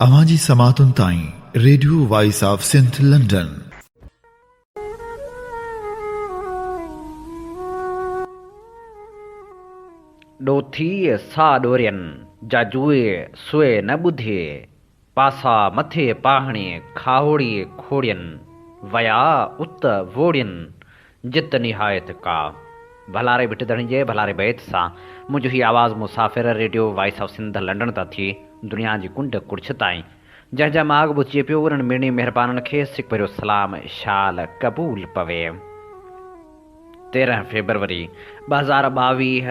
अवांजी समातुन ताईं radio voice of Sindh London. डोथी सा डोरियन जाजुए सुए न बुधे पासा मथे पाहणे खाहोड़ी खोड़ियन वया उत वोड़ियन जित निहायत का। भलारे बिट धणिजे भलारे बैत सा मुझ ही आवाज़ मुसाफ़िर radio voice of Sindh London ता थी दुनिया जी कुंड कुड़छ ताईं जंहिंजा माग बुचे पियो उन्हनि मिणी महिरबाननि खे सिक भरियो सलाम शाल क़बूल पवे। 13 फरवरी 2022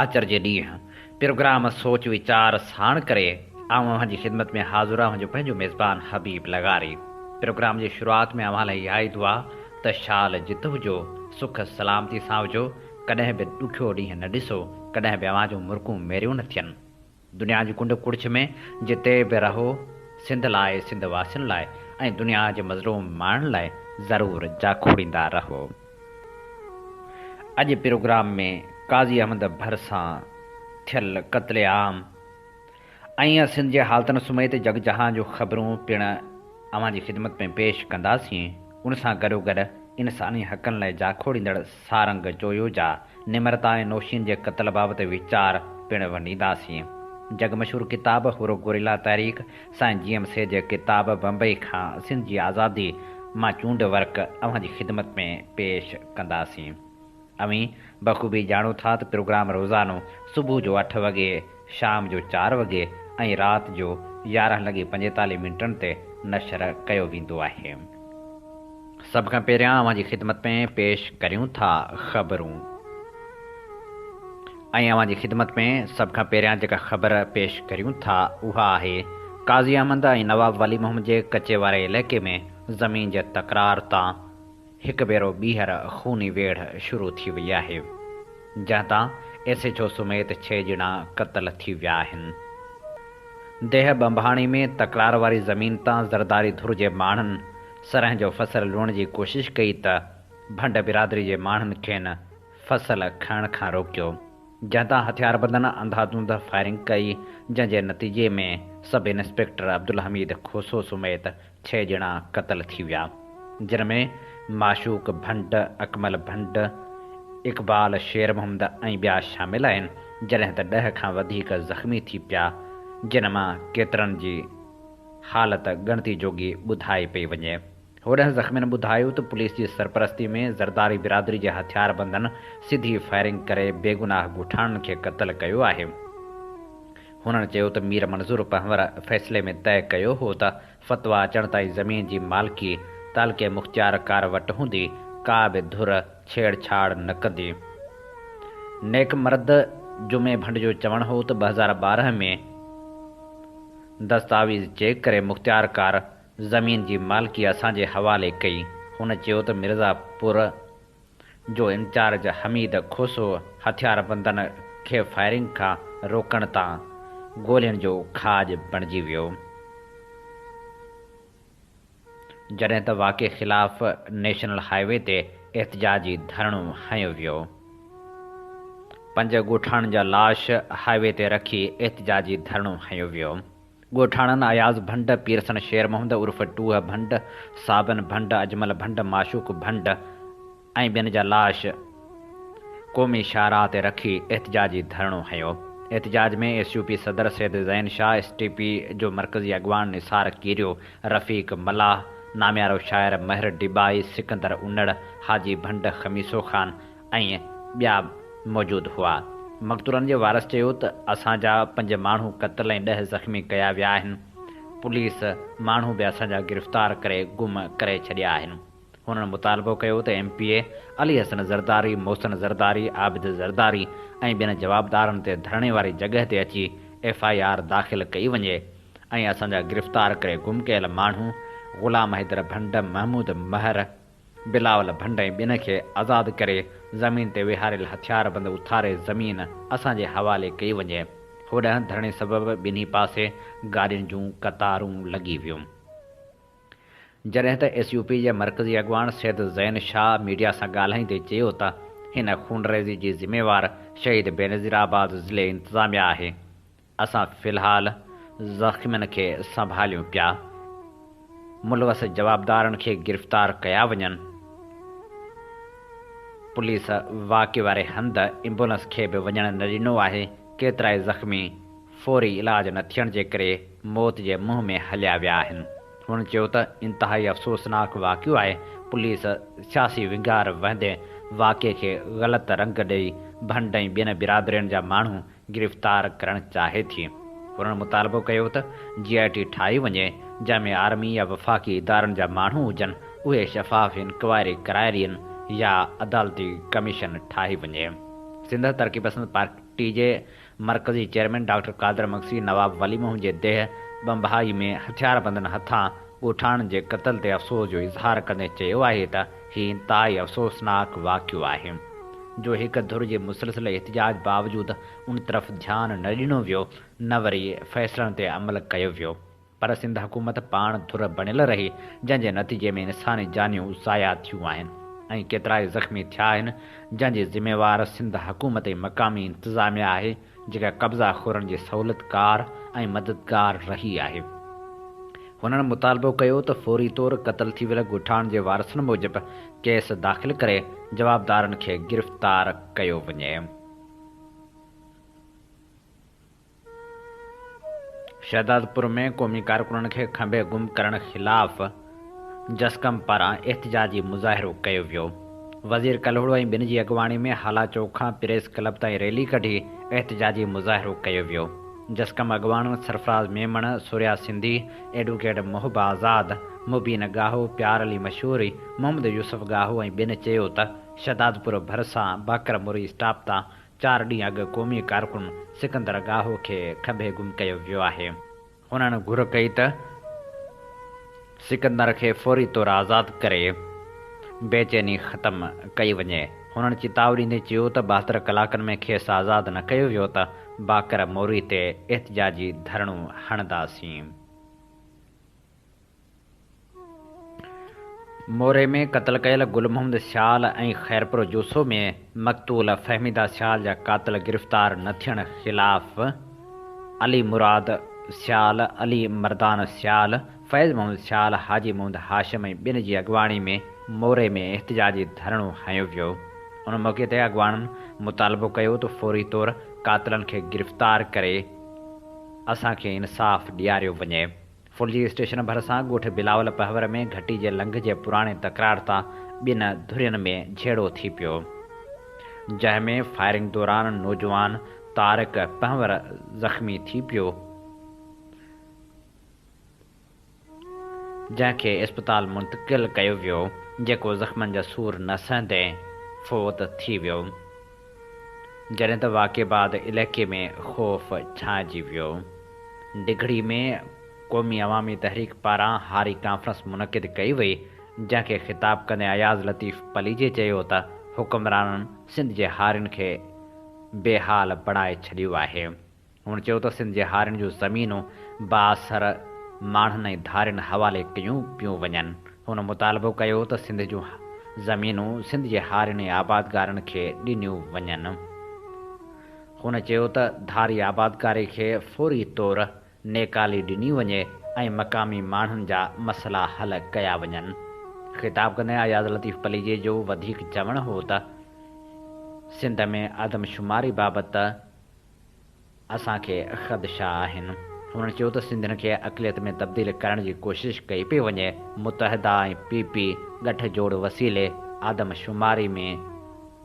आचर जे ॾींहुं प्रोग्राम सोच वीचार साण करे अव्हां जी ख़िदमत में हाज़िर आहियां जो पंहिंजो मेज़बान हबीब लगारी। प्रोग्राम जी शुरूआत में अव्हां लाइ इहा ई दुआ त शाल जित हुजो, सुख सलामती सां हुजो, कॾहिं बि ॾुखियो ॾींहुं न ॾिसो, कॾहिं बि अव्हां जूं मुर्कूं मेरियूं न थियनि। दुनिया जी कुंड कुड़छ में जिते बि रहो सिंध लाइ, सिंध वासियुनि लाइ ऐं दुनिया जे मज़लूम माण्हुनि लाइ ज़रूरु जाखोड़ींदा रहो। अॼु प्रोग्राम में काज़ी अहमद भरिसां थियल क़त्ले आम ऐं सिंध जे हालतुनि समेत जग जहान जूं ख़बरूं पिणु अव्हां जी ख़िदमत में पेश कंदासीं। उन सां गॾोगॾु इंसानी हक़नि लाइ जाखोड़ींदड़ सारंग जोयो जा निमरता ऐं नौशीन जे क़त्ल बाबति वीचार पिणु वंडींदासीं। जग मशहूर किताब हुरो गोरिल्ला तहरीक साईं GMC जे किताब बम्बई खां सिंध जी आज़ादी मां चूंड वर्क अव्हां जी ख़िदमत में पेश कंदासीं। अवीं बख़ूबी ॼाणो था त प्रोग्राम रोज़ानो सुबुह जो 8 वॻे, शाम जो 4 वॻे ऐं राति जो 11:45 ते नशर कयो वेंदो आहे। सभ खां पहिरियां अव्हां जी ख़िदमत में पेश करियूं था ख़बरूं ऐं अव्हां जी ख़िदमत में सभ खां पहिरियां जेका ख़बर पेश करियूं था उहा आहे काज़ी अहमद ऐं नवाब वली मोहम्मद जे कचे वारे इलाइक़े में ज़मीन जे तकरार तां हिकु भेरो ॿीहर खूनी वेढ़ शुरू थी वई आहे, जंहिं तां SHO समेत 6 ॼणा क़त्ल थी विया आहिनि। देह बंभाणी में तकरार वारी ज़मीन तां ज़रदारी धुर जे माण्हुनि सरह जो फसल लुण जी कोशिशि कई त भंड बिरादरी जे माण्हुनि खेनि फसल खणण खां रोकियो, जंहिं तां हथियारबंदनि अंधाधुंध फायरिंग कई, जंहिंजे नतीजे में सब इंस्पेक्टर अब्दुल हमीद खोसो समेत 6 ॼणा क़त्ल थी विया, जिन में माशूक भंड, अकमल भंड, इक़बाल शेर मोहम्मद ऐं ॿिया शामिल आहिनि, जॾहिं त 10 खां वधीक ज़ख़्मी थी पिया, जिन मां केतिरनि जी हालत ॻणती जोगी ॿुधाई पई वञे। होॾां ज़ख़्मियुनि ॿुधायो त पुलिस जी सरपरस्ती में ज़रदारी बिरादरी जे हथियारबंदनि सिधी फायरिंग करे बेगुनाह ॻोठाणनि खे क़त्ल कयो आहे। हुननि चयो त मीर मंज़ूर पंवर फ़ैसिले में तय कयो हो त फ़तवा अचण ताईं ज़मीन जी मालिकी तालके मुख़्तियार कार वटि हूंदी, का बि धुर छेड़छाड़ न कंदी। नेक मर्द जुमे भंड जो चवणु हो त 2012 में दस्तावेज़ चेक करे मुख़्तियार कार ज़मीन जी मालिकी असांजे हवाले कई। हुन चयो त मिर्ज़ापुर जो इंचार्ज हमीद खोसो हथियारबंदनि खे फायरिंग खां रोकण तां गोलियुनि जो खाज बणिजी वियो, जॾहिं त वाक़े ख़िलाफ़ नेशनल हाईवे ते एहतिजाजी धरणो हंयो वियो। 5 ॻोठाणनि जा लाश हाईवे ते रखी एहतिजाजी धरणो हंयो वियो। ॻोठाणनि अयाज़ भंड, पीरसन शेर मोहम्मद उर्फ़ टूह भंड, साबन भंड, अजमल भंड, माशूक भंड ऐं ॿियनि जा लाश क़ौमी शाहराह ते रखी एहतिजाजी धरणो हंयो। एहतिजाज में SUP सदर सैद ज़ैन शाह, STP जो मरकज़ी अॻवान निसार कीरियो, रफ़ीक मलाह, नामियारो शाइर महर डिबाई, सिकंदर उनड़, हाजी भंड, खमीसो ख़ान ऐं ॿिया मौजूदु हुआ। मक़तूलनि जे वारस चयो त असांजा 5 माण्हू क़त्ल ऐं 10 ज़ख़्मी कया विया आहिनि। पुलिस माण्हू बि असांजा गिरफ़्तार करे गुम करे छॾिया आहिनि। हुननि मुतालबो कयो त MPA अली हसन ज़रदारी, मोहसिन ज़रदारी, आबिद ज़रदारी ऐं ॿियनि जवाबदारनि ते धरणे वारी जॻह ते अची FIR दाख़िल कई वञे ऐं असांजा गिरफ़्तार करे गुम कयल माण्हू ग़ुलाम हैदर भंड, महमूद महर, बिलावल भंड ऐं ॿियनि खे आज़ादु करे ज़मीन ते विहारियल हथियारबंद उथारे ज़मीन असांजे हवाले कई वञे। होॾां धरणे सबबि ॿिन्ही पासे गाॾियुनि जूं कतारूं लॻी वियूं, जॾहिं त SUP जे मरकज़ी अॻवान सैद ज़ैन शाह मीडिया सां ॻाल्हाईंदे चयो त हिन खूनरेज़ी जी ज़िम्मेवार शहीद बेनज़ीराबाद ज़िले इंतिज़ामिया आहे। असां फ़िलहाल ज़ख़्मियुनि खे संभालियूं पिया। मुलवस जवाबदारनि खे गिरफ़्तार कया वञनि। पुलिस वाक़े वारे हंधि एम्बुलेंस खे बि वञणु न ॾिनो आहे। केतिराई ज़ख़्मी फ़ौरी इलाज न थियण जे करे मौत जे मुंहं में हलिया विया आहिनि। हुन चयो त इंतिहाई अफ़सोसनाक वाक़ियो आहे। पुलिस सियासी विंगार वहंदे वाक़े खे ग़लति रंग ॾेई भंड ऐं ॿियनि बिरादरियुनि जा माण्हू गिरफ़्तार करणु चाहे थी। हुननि मुतालबो कयो त GIT ठाही वञे, जंहिंमें आर्मी या वफ़ाक़ी इदारनि जा माण्हू हुजनि। उहे शफ़ाफ़ इंक्वायरी कराए ॾियनि या अदालती कमीशन ठाही वञे। सिंध तरक़ी पसंद पार्टी जे मरकज़ी चेयरमैन डॉक्टर कादर मक्सी नवाब वली मोहम्मद जे देह बम्बई में हथियारबंदनि हथां ॻोठाणनि जे क़त्ल ते अफ़सोस जो इज़हार कंदे चयो आहे त हीउ इंतिहाई अफ़सोसनाक वाक़ियो आहे जो हिकु धुर जे मुसलसिल एहतिजाज बावजूदि उन तरफ़ ध्यानु न ॾिनो वियो, न वरी फ़ैसिलनि ते अमल कयो वियो। पर सिंध हुकूमत पाण धुर बणियल रही, जंहिंजे नतीजे में इंसानी जानियूं ज़ाया थियूं आहिनि ऐं केतिराई ज़ख़्मी थिया आहिनि, जंहिंजी ज़िम्मेवार सिंध हुकूमत ऐं मक़ामी इंतिज़ामिया आहे, जेका कब्ज़ा खोरनि जी सहूलियतकार ऐं मददगार रही आहे। हुननि मुतालबो कयो त फ़ौरी तौरु क़त्ल थी वियल ॻोठाण जे वारसनि मूजिबि केस दाख़िल करे जवाबदारनि खे गिरफ़्तार कयो वञे। शहदादपुर में क़ौमी कारकुननि खे खंभे गुम करण ख़िलाफ़ जस्कम पारां एहतिजाजी मुज़ाहिरो कयो वियो। वज़ीर कल्होड़ो ऐं ॿिनि जी अॻुवाणी में हाला चौक खां प्रेस क्लब ताईं रैली कढी एहतिजाजी मुज़ाहिरो कयो वियो। जस्कम अॻुवाणनि सरफराज़ मेमण, सूर्या सिंधी, एडवोकेट मोहब आज़ाद, मुबीन गाहो, प्यार अली मशहूरी, मोहम्मद यूसुफ गाहो ऐं ॿिनि चयो त शहदादपुर भरिसां बाकर मुरी स्टाप तां 4 ॾींहं अॻु क़ौमी कारकुन सिकंदर गाहो खे खंभे गुम कयो वियो आहे। हुननि घुर कई त सिकंदर खे फ़ौरी तौरु आज़ादु करे बेचैनी ख़तमु कई वञे। हुननि चेतावनी ॾींदे चयो त 72 कलाकनि में खेसि आज़ादु न कयो वियो त बाकर मोरी ते एहतिजाजी धरणो हणंदासीं। मोरे में क़त्ल कयल गुल मोहम्मद सियाल ऐं ख़ैरपुर जूसो में मक़तूल फ़हमीदा सियाल जा क़ातिल गिरफ़्तार न थियण ख़िलाफ़ अली मुराद सियाल, अली मर्दान सियाल, फैज़ मोहम्मद सियाल, हाजी मोहम्मद हाशिम ऐं ॿिनि जी अॻुवाणी में मोरे में एहतिजाजी धरणो हंयो वियो। उन मौक़े ते अॻुवाणनि मुतालबो कयो त फ़ौरी तौरु क़ातिलनि खे गिरफ़्तार करे असांखे इंसाफ़ ॾियारियो वञे। फुलजी स्टेशन भरिसां ॻोठ बिलावल पहवर में घटी जे लंघ जे पुराणे तकरार तां ॿिनि धुरियुनि में झेड़ो थी पियो, जंहिंमें फायरिंग दौरान नौजवान तारिक पहवर ज़ख़्मी थी पियो, जंहिंखे इस्पताल मुंतक़िल कयो वियो, जेको ज़ख़्मनि जा सूर न सहंदे फ़ौत थी वियो। जॾहिं त वाक़े बाद इलाइक़े में ख़ौफ़ छांइजी वियो। डिघड़ी में क़ौमी अवामी तहरीक पारां हारी कॉन्फ्रेंस मुनक़िद कई वई, जंहिंखे ख़िताब कंदे अयाज़ लतीफ़ पलीजे चयो त हुक्मराननि सिंध जे हारियुनि खे बेहाल बणाए छॾियो आहे। हुन चयो त सिंध जे हारियुनि जूं ज़मीनूं बाअसर माण्हुनि ऐं धारियुनि हवाले कयूं पियूं वञनि। हुन मुतालबो कयो त सिंध जूं ज़मीनूं सिंध जे हारियुनि ऐं आबादगारनि खे ॾिनियूं वञनि। हुन चयो त धारी आबादकारी खे फ़ौरी तौरु नेकाली ॾिनी वञे ऐं मक़ामी माण्हुनि जा मसइला हल कया वञनि। ख़िताब कंदे अयाज़ लतीफ़ पलीजे जो वधीक चवणु हो त सिंध में आदमशुमारी बाबति असांखे ख़दशा आहिनि। हुननि चयो त सिंधियुनि खे अक़लियत में तब्दील करण जी कोशिशि कई पई वञे। मुतहदा ऐं PP गठजोड़ वसीले आदमशुमारी में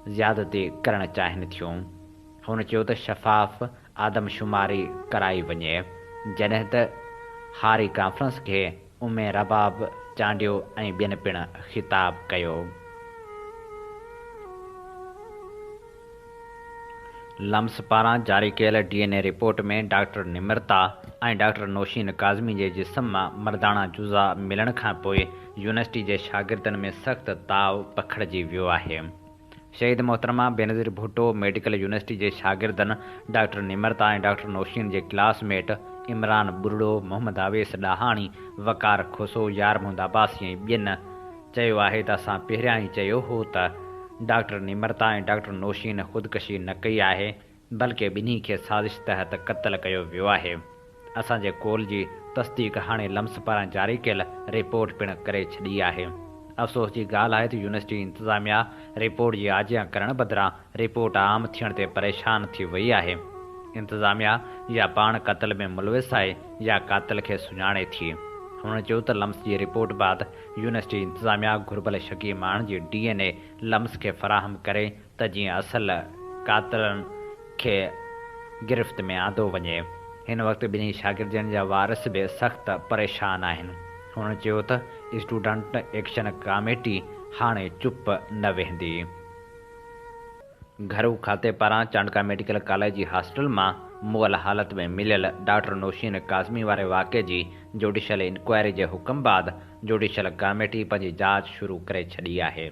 ज़्यादती करणु चाहिनि थियूं। हुन चयो त शफ़ाफ़ आदमशुमारी कराई वञे। जॾहिं त हारी कॉन्फ्रेंस खे उमे रबाब चांडियो ऐं ॿियनि पिणु ख़िताब कयो। लम्स पारां जारी कयल DNA रिपोर्ट में डॉक्टर निमृता ऐं डॉक्टर नौशीन काज़मी जे जिस्म मां मर्दाणा जुज़ा मिलण खां पोइ यूनिवर्सिटी जे शागिर्दनि में सख़्तु ताव पखिड़िजी वियो आहे। शहीद मोहतरमा बेनज़ीर भुट्टो मेडिकल यूनिवर्सिटी जे शागिर्दनि डॉक्टर निमृता ऐं डॉक्टर नौशीन जे क्लासमेट इमरान बुरड़ो, मोहम्मद आवेस ॾाहाणी, वकार खोसो, यार मोहम्मद अब्बासी ऐं ॿियनि चयो आहे त असां पहिरियां ई चयो हो त डॉक्टर निमृता ऐं डॉक्टर नौशीन ख़ुदकशी न कई आहे, बल्कि ॿिन्ही खे साज़िश तहत क़त्ल कयो वियो आहे। असांजे कॉल जी तस्दीक हाणे लम्स पारां जारी कयल रिपोर्ट पिणु करे छॾी आहे। अफ़सोस जी ॻाल्हि आहे त यूनिवर्सिटी इंतिज़ामिया रिपोर्ट जी आजियां करण बदिरां रिपोर्ट आम थियण ते परेशान थी वई आहे। इंतिज़ामिया या पाण क़त्ल में मुलविस आहे या क़ातिल खे सुञाणे थी। हुन चयो त लम्स जी रिपोर्ट बाद यूनिवर्सिटी इंतिज़ामिया घुर्बल शकी माण्हुनि जी DNA लम्स खे फ़राहम करे त जीअं असल क़ातिलनि खे गिरफ़्त में आंदो वञे। हिन वक़्तु ॿिन्ही शागिर्दनि जा वारिस बि सख़्तु परेशान आहिनि। हुन चयो त स्टूडेंट एक्शन कमेटी हाणे चुप न वेंदी। घरू खाते पारां चांडका मेडिकल कॉलेज जी हॉस्टल मां मुअल हालत में मिलियल डॉक्टर नौशीन काज़मी वारे वाक़े जी जुडिशल इंक्वायरी जे हुकम बाद जुडिशल कमेटी पंहिंजी जांच शुरू करे छॾी आहे।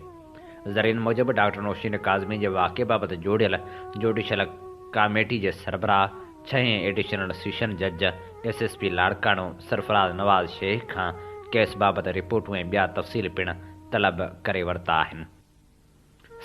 ज़रीन मूजिबि डॉक्टर नौशीन काज़मी जे वाक़े बाबति जोड़ियल जुडिशल कमेटी जे सरबराह 6हें एडिशनल सेशन जज SSP लाड़काणो सरफराज़ नवाज़ शेख खां केस बाबति रिपोर्टूं ऐं ॿिया तफ़सील पिणु तलब करे वरिता आहिनि।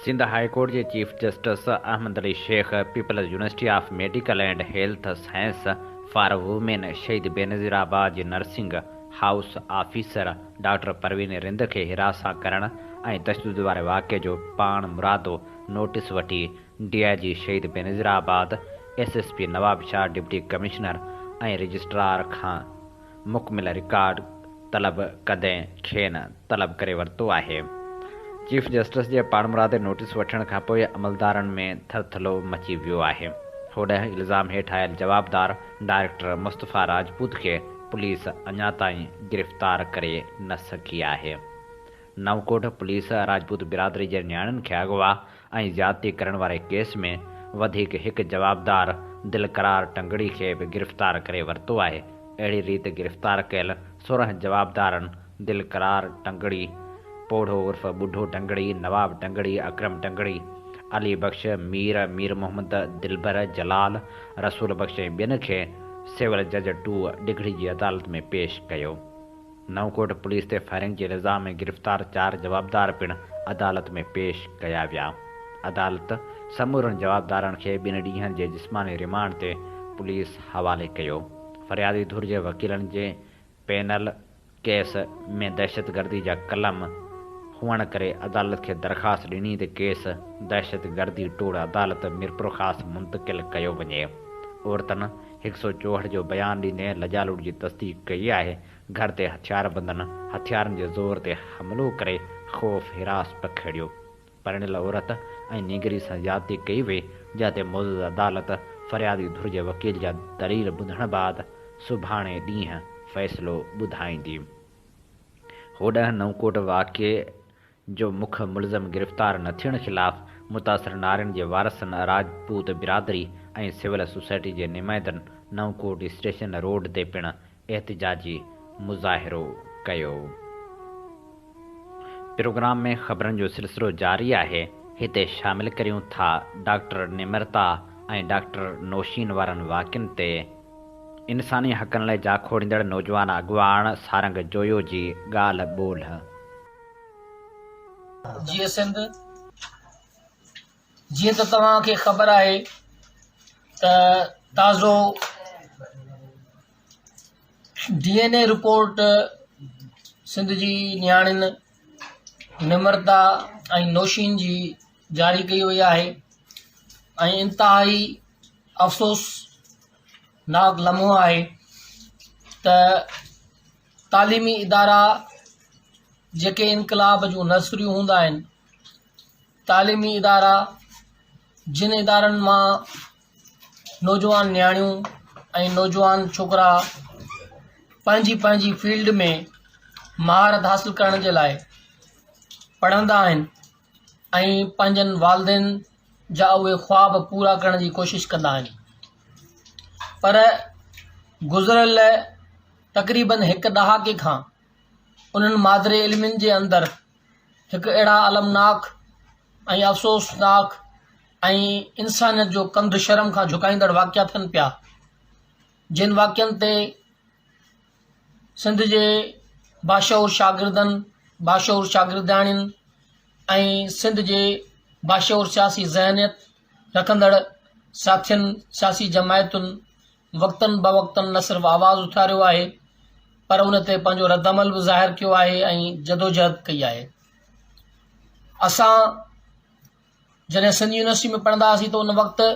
सिंध हाई कोर्ट जे chief justice Ahmed Ali Shaikh people's university of medical and health science for women Shaheed Benazirabad जी nursing house officer doctor Parveen Rind खे हिरासा करण ऐं तशदुद वारे वाक़े जो पाण मुरादो नोटिस वठी DIG शहीद Benazirabad SSP Nawab Shah deputy commissioner ऐं रजिस्ट्रार खां मुकमिल रिकॉर्ड तलब कदहिं खेनि तलब करे वरितो आहे। चीफ जस्टिस जे पाण मुरादे नोटिस वठण खां पोइ अमलदारनि में थरथलो मची वियो आहे। होॾे इल्ज़ाम हेठि आयल जवाबदार डायरेक्टर मुस्तफ़ा राजपूत खे पुलिस अञा ताईं गिरफ़्तार करे न सघी आहे। नवकोट पुलिस राजपूत बिरादरी जे नियाणियुनि खे अगवा ऐं ज़्यादती करण वारे केस में वधीक हिकु जवाबदार दिलकरार टंगड़ी खे बि गिरफ़्तार करे वरितो आहे। अहिड़ी रीति गिरफ़्तार कयल 16 जवाबदारनि दिलकरार टंगड़ी, पोढ़ो उर्फ़ बुढ़ो टंगड़ी, नवाब टंगड़ी, अकरम टंगड़ी, अली बख्श, मीर मोहम्मद, दिलबर, जलाल, रसूल बख्श ऐं ॿियनि खे सिविल जज 2 डिघड़ी जी अदालत में पेश कयो। नवकोट पुलिस ते फायरिंग जे इल्ज़ाम में गिरफ़्तार 4 जवाबदार पिणु अदालत में पेश कया विया। अदालत समूरनि जवाबदारनि खे 2 ॾींहनि जे जिस्मानी रिमांड ते पुलिस हवाले कयो। फरियादी धुर जे वकीलनि जे पैनल केस में दहशतगर्दी जा कलम हुअण करे अदालत खे दरख़्वास्त ॾिनी त केस दहशतगर्दी टोड़ अदालत मीरपुर ख़ासि मुंतक़िल कयो वञे। औरतनि 164 जो बयानु ॾींदे लजालूट जी तस्दीक कई आहे। घर ते हथियारबंदनि हथियारनि जे ज़ोर ते हमिलो करे ख़ौफ़ हिरास पखेड़ियो। परिणियल औरत ऐं नीगरी सां ज़्यादती कई वई, जिते मौजूद अदालत फरियादी धुर जे वकील जा दलील ॿुधण बाद सुभाणे ॾींहुं फ़ैसिलो ॿुधाईंदी। होॾांहुं नवकोट वाक़े जो मुख्य मुलज़िम गिरफ़्तार न थियण ख़िलाफ़ मुतासिर नारियुनि जे वारसनि राजपूत बिरादरी ऐं सिविल सोसाइटी जे नुमाइंदनि नवकोट स्टेशन रोड ते पिणु एहतिजाजी मुज़ाहिरो कयो। प्रोग्राम में ख़बरनि जो सिलसिलो जारी आहे। हिते शामिल करियूं था डॉक्टर निमरता ऐं डॉक्टर नौशीन वारनि वाक़िअनि ते इंसानी हक़नि लाइ जाखोड़ींदड़ नौजवान अॻुवाण सारंग जोयो जी ॻाल्हि ॿोल्हि। जीअं सिंध जीअं त तव्हांखे ख़बर आहे त ताज़ो DNA रिपोर्ट सिंध जी नियाणियुनि निमरता ऐं नौशीन जी जारी कई वई आहे ऐं इंतिहाई अफ़सोसनाक लम्हो आहे त तालीमी इदारा जेके इनक़लाब जूं नर्सरियूं हूंदा आहिनि, तालीमी इदारा जिन इदारनि मां नौजवान नियाणियूं ऐं नौजवान छोकिरा पंहिंजी फील्ड में महारत हासिल करण जे लाइ पढ़ंदा आहिनि ऐं पंहिंजनि वालदेन जा उहे ख्वाब पूरा करण जी कोशिशि कंदा आहिनि, पर गुज़िरियल तक़रीबन 1 ॾहाके खां उन्हनि मादरे इल्मनि जे अंदरि हिकु अहिड़ा अलमनाक ऐं अफ़सोसनाक ऐं इंसानियत जो कंध शर्म खां झुकाईंदड़ वाक़िया थियनि पिया, जिन वाक़िअनि ते सिंध जे बाशऊर शागिर्दनि, बाशऊर शागिर्दाणियुनि ऐं सिंध जे बाशऊर सियासी ज़हनियत रखंदड़ साथियुनि, सियासी जमायतुनि वक़्तन बवक़्तन न सिर्फ़ु आवाज़ उथारियो आहे पर उन ते पंहिंजो रदअमल बि ज़ाहिर कयो आहे ऐं जदोजहद कई आहे। असां जॾहिं सिंध यूनिवर्सिटी में पढ़ंदा हुआसीं त उन वक़्तु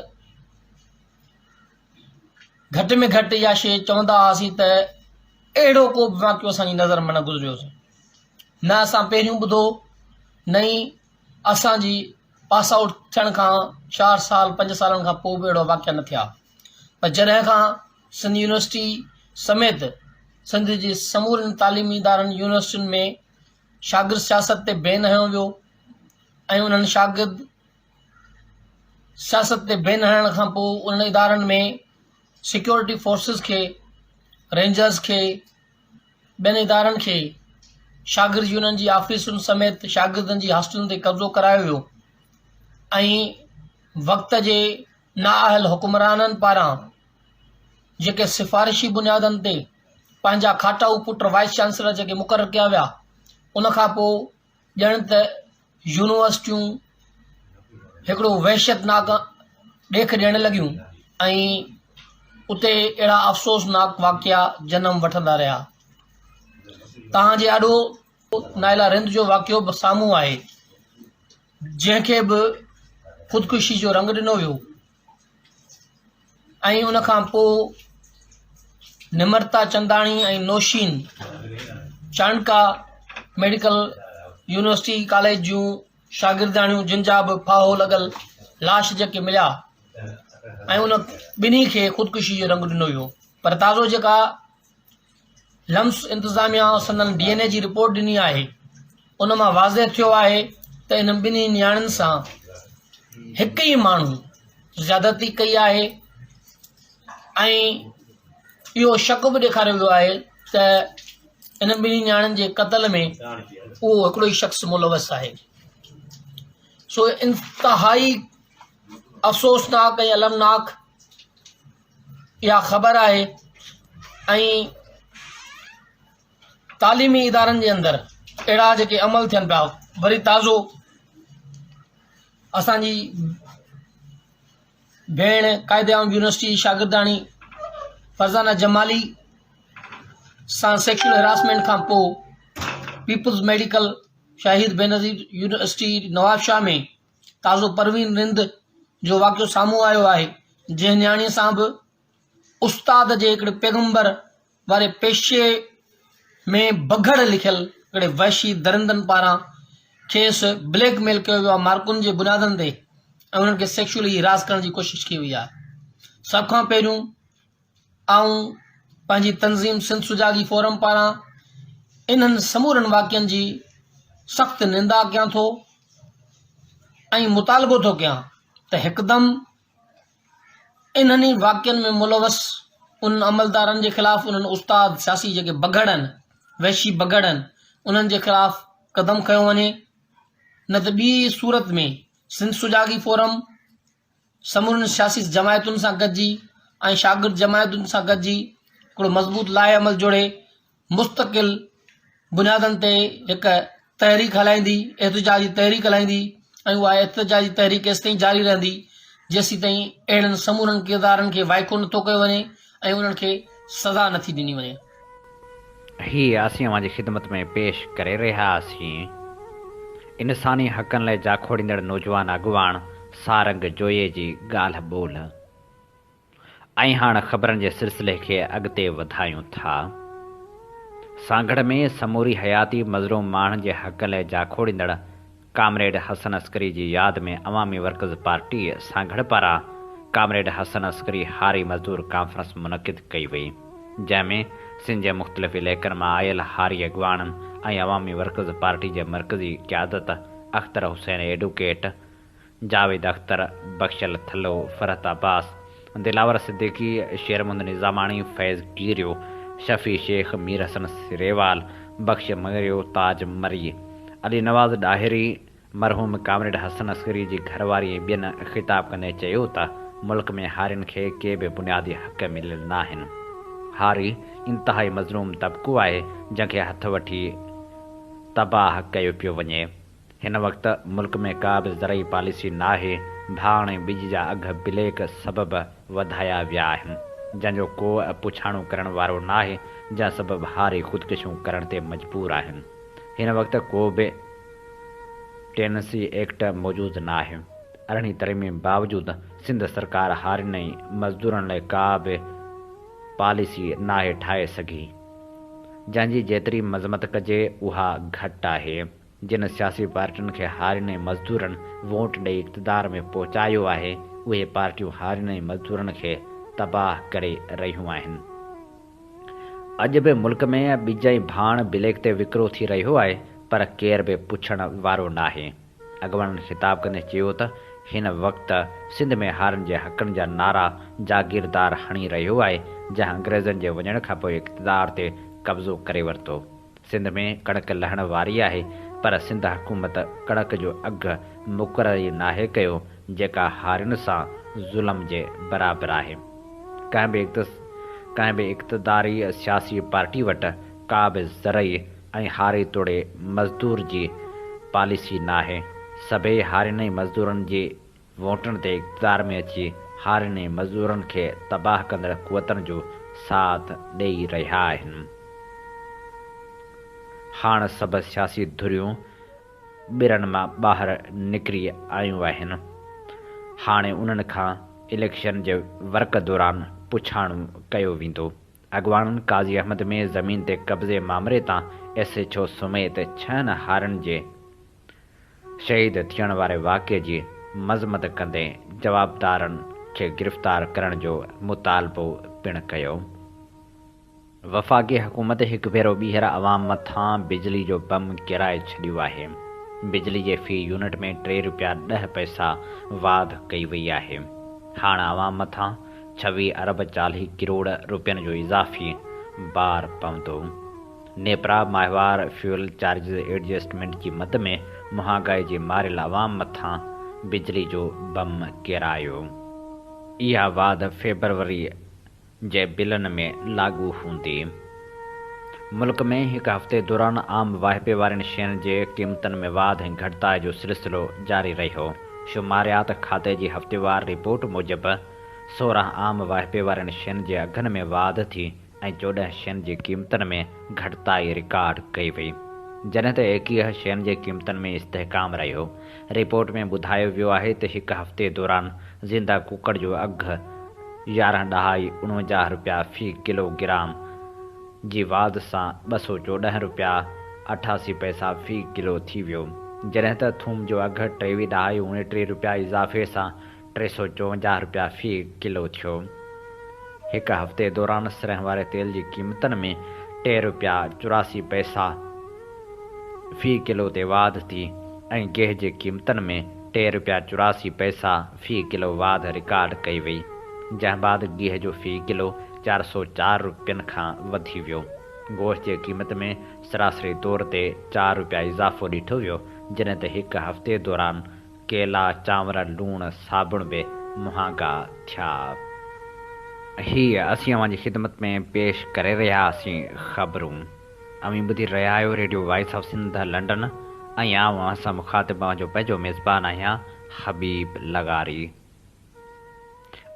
घटि में घटि इहा शइ चवंदा हुआसीं त अहिड़ो को बि वाक़ियो असांजी नज़र में न गुज़रियोसीं। न असां पहिरियों ॿुधो न ई असांजी पास आउट थियण खां 4 साल 5 सालनि खां पोइ बि अहिड़ो वाक़िया न थिया। पर जॾहिं खां सिंध यूनिवर्सिटी समेत सिंध जी समूरनि तालीमी इदारनि यूनिवर्सिटियुनि में शागिर्द सियासत ते बैन हयो वियो ऐं उन्हनि शागिर्द सियासत ते बैन हणण खां पोइ उन्हनि इदारनि में सिक्योरिटी फोर्सिस खे, रेंजर्स खे, ॿियनि इदारनि खे शागिर्द यूनियन जी ऑफिसुनि समेत शागिर्दनि जी हॉस्टलुनि ते कब्ज़ो करायो वियो ऐं वक़्त जे नाअहल हुक्मराननि पारां जेके सिफ़ारिशी बुनियादनि ते पंहिंजा खाटाऊ पुट वाइस चांसलर जेके मुक़ररु कया विया उनखां पोइ ॼण त यूनिवर्सिटियूं हिकिड़ो वहशतनाक ॾेख ॾियणु लॻियूं ऐं उते अहिड़ा अफ़सोसनाक वाक़िया जनम वठंदा रहिया। तव्हांजे ॾाढो नाइला रिंद जो वाक़ियो बि साम्हूं आहे जंहिंखे बि ख़ुदकुशी जो रंग ॾिनो वियो ऐं उनखां पोइ निमरता चंदाणी ऐं नौशीन चाणका मेडिकल यूनिवर्सिटी कॉलेज जूं शागिर्दाणियूं जिन जा बि फाहो लॻल लाश जेके मिलिया ऐं उन ॿिन्ही खे ख़ुदकुशी जो रंग ॾिनो वियो। पर ताज़ो जेका लम्स इंतिज़ामिया संदन DNA जी रिपोर्ट ॾिनी आहे उन मां वाज़े थियो आहे त इन ॿिन्ही नियाणियुनि सां हिकु ई माण्हू ज़्यादती कई आहे ऐं इहो शक बि ॾेखारियो वियो आहे त इन ॿिन्ही नियाणियुनि जे क़त्ल में उहो हिकिड़ो ई शख़्स मुलवस आहे। सो इंतिहाई अफ़सोसनाक ऐं अलमनाक इहा ख़बर आहे ऐं तालीमी इदारनि जे अंदरि अहिड़ा जेके अमल थियनि पिया। वरी ताज़ो असांजी भेण क़ाइदे आम यूनिवर्सिटी शागिर्दाणी फरज़ाना जमाली सां सेक्शुअल हेरासमेंट खां पोइ पीपल्स मेडिकल शाहिद बेनज़ीर यूनिवर्सिटी नवाबशाह में ताज़ो परवीन रिंद जो वाक़ियो साम्हूं आयो आहे जंहिं नियाणीअ सां बि उस्ताद जे हिकिड़े पैगंबर वारे पेशे में बघड़ लिखियल हिकिड़े वहशी दरिंदनि पारां खेसि ब्लैकमेल कयो वियो आहे मार्कुनि जे बुनियादनि ते ऐं उन्हनि खे सेक्शुअली हिरास करण जी कोशिशि कई वई आहे। सभ खां पहिरियों आऊं पंहिंजी तंज़ीम सिंध सुजागी फोरम पारां इन्हनि समूरनि वाक़ियनि जी सख़्तु निंदा कयां थो ऐं मुतालबो थो कयां त हिकदमि इन्हनि वाक़ियनि में मुलवस उन अमलदारनि जे ख़िलाफ़ उन्हनि उस्ताद सियासी जेके बघड़नि वहशी बघड़नि उन्हनि जे ख़िलाफ़ क़दम खयो वञे न त ॿी सूरत में सिंध सुजागी फोरम समूरनि सियासी जमायतुनि सां गॾिजी ऐं शागिर्द जमायतुनि सां गॾिजी हिकिड़ो मज़बूत लाहे अमल जोड़े मुस्तक़िल बुनियादनि ते हिकु तहरीक हलाईंदी, एहतिजाजी तहरीक हलाईंदी ऐं उहा एहतिजाजी तहरीक केसिताईं जारी रहंदी जेसीं ताईं अहिड़नि समूरनि किरदारनि खे वाइको नथो कयो वञे ऐं उन्हनि खे सज़ा नथी ॾिनी वञे। ही असीं अवां जी ख़िदमत में पेश करे रहियासीं इंसानी हक़नि लाइ जाखोड़ींदड़ नौजवान अॻुवाण सारंग जोये जी ॻाल्हि ॿोल। ऐं हाणे ख़बरनि जे सिलसिले खे अॻिते वधायूं था। सांगड़ में समूरी हयाती मज़लूम माण्हुनि जे हक़ लाइ जाखोड़ींदड़ कामरेड हसन अस्करी जी यादि में अवामी वर्कर्स पार्टी सांगड़ पारां कामरेड हसन अस्करी हारी मज़दूर कॉन्फ्रेंस मुनक़िद कई वई, जंहिंमें सिंध जे मुख़्तलिफ़ इलाइक़नि मां आयल हारी अॻुवाणनि ऐं अवामी वर्कर्स पार्टी जे मरकज़ी क़यादत अख़्तर हुसैन एडवोकेट, जावेद अख़्तर, बख्शल थल्लो, फरहत अब्बास, दिलावर सिद्दीकी, शेरमुंद निज़ामाणी, फैज़ कीरियो, शफ़ी शेख, मीर हसन सिरेवाल, बख्श मरियो, ताज मरी, अली नवाज़ ॾाहिरी, मरहूम कामरेड हसन अस्करी जी घरवारी ऐं ॿियनि ख़िताब कंदे चयो त मुल्क में हारियुनि खे के बि बुनियादी हक़ मिलियल न आहिनि। हारी इंतिहाई मज़लूम तबिको आहे जंहिंखे हथ वठी तबाह कयो पियो वञे। हिन वक़्तु मुल्क में का बि ज़रई पॉलिसी न आहे। भाण ऐं ॿिज जा अघ ब्लैक सबबि वधाया विया आहिनि, जंहिंजो को पुछाणो करण वारो न आहे, जा सबबि हारे ख़ुदकुशियूं करण ते मजबूर आहिनि। हिन वक़्तु को बि टेनेसी एक्ट मौजूदु न आहे। अरिड़हीं तरमीम बावजूदि सिंध सरकार हारनई मज़दूरनि लाइ का बि पॉलिसी नाहे ठाहे सघी। जंहिंजी जेतिरी मज़मत कजे उहा घटि आहे। जिन सियासी पार्टियुनि खे हारनई मज़दूरनि वोट ॾेई इक़्तिदार में पहुचायो आहे, उहे पार्टियूं हारनई मज़दूरनि खे तबाह करे रहियूं आहिनि। अॼु बि मुल्क में ॿिज ऐं भाण ब्लैक ते विकिरो थी रहियो आहे, पर केर बि पुछण वारो नाहे। अॻवाननि ख़िताब कंदे चयो त हिन वक़्तु सिंध में हारनि जे हक़नि जा नारा जागीरदार हणी रहियो आहे, जंहिं अंग्रेज़नि जे वञण खां पोइ इक़्तिदार ते कब्ज़ो करे वरितो। सिंध में कणक लहण वारी आहे, पर सिंध हुकूमत कणक जो अघु मुक़ररु नाहे कयो, जेका हारियुनि सां ज़ुल्म जे बराबरि आहे। कंहिं बि इक़्तिदारी सियासी पार्टी वटि का बि ज़रई ऐं हारे तोड़े मज़दूर जी पॉलिसी नाहे। सभई हारनई मज़दूरनि जे वोटनि ते इक़्तिदार में अची हारनई मज़दूरनि खे तबाह कंदड़ क़ुवतनि जो साथ ॾेई रहिया आहिनि। हाणे सभु सियासी धुरियूं ॿिरनि मां ॿाहिरि निकिरी आयूं आहिनि। हाणे उन्हनि खां इलेक्शन जे वर्क दौरान पुछाणो कयो वेंदो। अॻवाननि काज़ी अहमद में ज़मीन ते कब्ज़े मामले तां SHO समेत 6 हारनि जे शहीद थियण वारे वाक़े जी मज़मत कंदे जवाबदारनि खे गिरफ़्तार करण जो मुतालबो पिणु कयो। वफ़ाक़ी हुकूमत हिकु भेरो ॿीहर अवाम मथां बिजली जो बम किराए छॾियो आहे। बिजली जे फ़ी यूनिट में 3 रुपया 10 पैसा वाध कई वई आहे। हाणे अवाम मथां 26 अरब 40 करोड़ रुपयनि जो इज़ाफ़ी बार पवंदो। नेपरा माहिवार फ्यूल चार्जिस एडजस्टमेंट जी मद में महांगाई जी मारियल अवाम मथां बिजली जो बम किरायो। इहा वाध फेबरवरी जे बिलनि में लागू हूंदी। मुल्क में हिकु हफ़्ते दौरान आम वाहिपे वारनि शयुनि जे क़ीमतनि में वाध ऐं घटिताई जो सिलसिलो जारी रहियो। शुमारियात खाते जी हफ़्तेवार रिपोर्ट मूजिबि 16 आम वाहिपे वारनि शयुनि जे अघनि में वाध थी ऐं 14 शयुनि जी क़ीमतनि में घटिताई रिकॉर्ड कई वई, जॾहिं त 21 शयुनि जे क़ीमतनि में इस्तेहकाम रहियो। रिपोर्ट में ॿुधायो वियो आहे त हिकु हफ़्ते दौरान ज़िंदा कुकड़ जो अघु 11.49 रुपया फ़ी किलोग्राम जी वाध सां 214 रुपया 88 पैसा फ़ी किलो थी वियो, जॾहिं त थूम जो अघु 23.29 रुपया इज़ाफ़े सां 354 रुपया फ़ी किलो थियो। हिकु हफ़्ते दौरान सरह वारे तेल जी क़ीमतनि में 3 रुपया 84 पैसा फ़ी किलो ते वाध थी ऐं गेह जी क़ीमतनि में 3 रुपया 84 पैसा फ़ी किलो वाध रिकॉर्ड कई वई, जंहिं बाद गिह जो फ़ी किलो 404 रुपयनि खां वधी वियो। गोश्त जी क़ीमत में सरासरी तौर ते 4 रुपया इज़ाफ़ो ॾिठो वियो, जॾहिं त हिकु हफ़्ते दौरान केला, चांवर, लूण, साबुण बि महांगा थिया। हीअ असीं अव्हांजी ख़िदमत में पेश करे रहियासीं ख़बरूं। अमीं ॿुधी रहिया आहियो radio voice of Sindh London ऐं आउं असां मुखातिब जो पंहिंजो मेज़बान आहियां हबीब लगारी।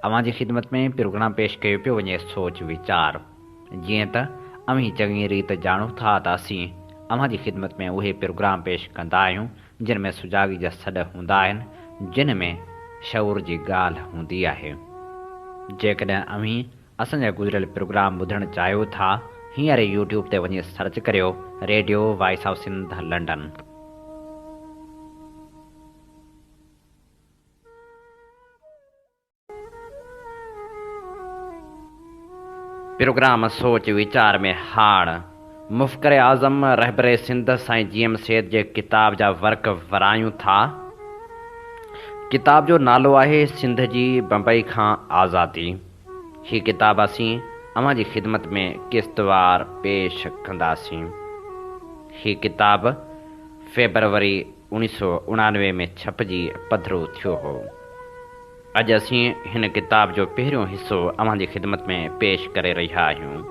अव्हांजी ख़िदमत में प्रोग्राम पेश कयो पियो वञे सोच वीचार। जीअं त अमीं चङी रीति ॼाणूं था त असीं अव्हांजी ख़िदमत में उहे प्रोग्राम पेश कंदा आहियूं जिन में सुजाॻी जा सॾ हूंदा आहिनि, जिन में शऊर जी ॻाल्हि हूंदी आहे। जेकॾहिं अमीं असांजा गुज़िरियल प्रोग्राम ॿुधणु चाहियो था, हींअर यूट्यूब ते वञी सर्च करियो radio voice of Sindh London. Programme सोच वीचार में हाण मुफ़्कर आज़म रहबर सिंध साईं GM सैद जे किताब जा वर्क वरायूं था। किताब जो नालो आहे सिंध जी बम्बई खां आज़ादी। ही किताब असीं अव्हांजी ख़िदमत में क़िस्तवार पेश कंदासीं। ही किताब फेबरवरी 1999 में छपजी पधिरो थियो हो। अॼु असीं हिन किताब जो पहिरियों हिसो अव्हांजी ख़िदमत में पेश करे रहिया आहियूं।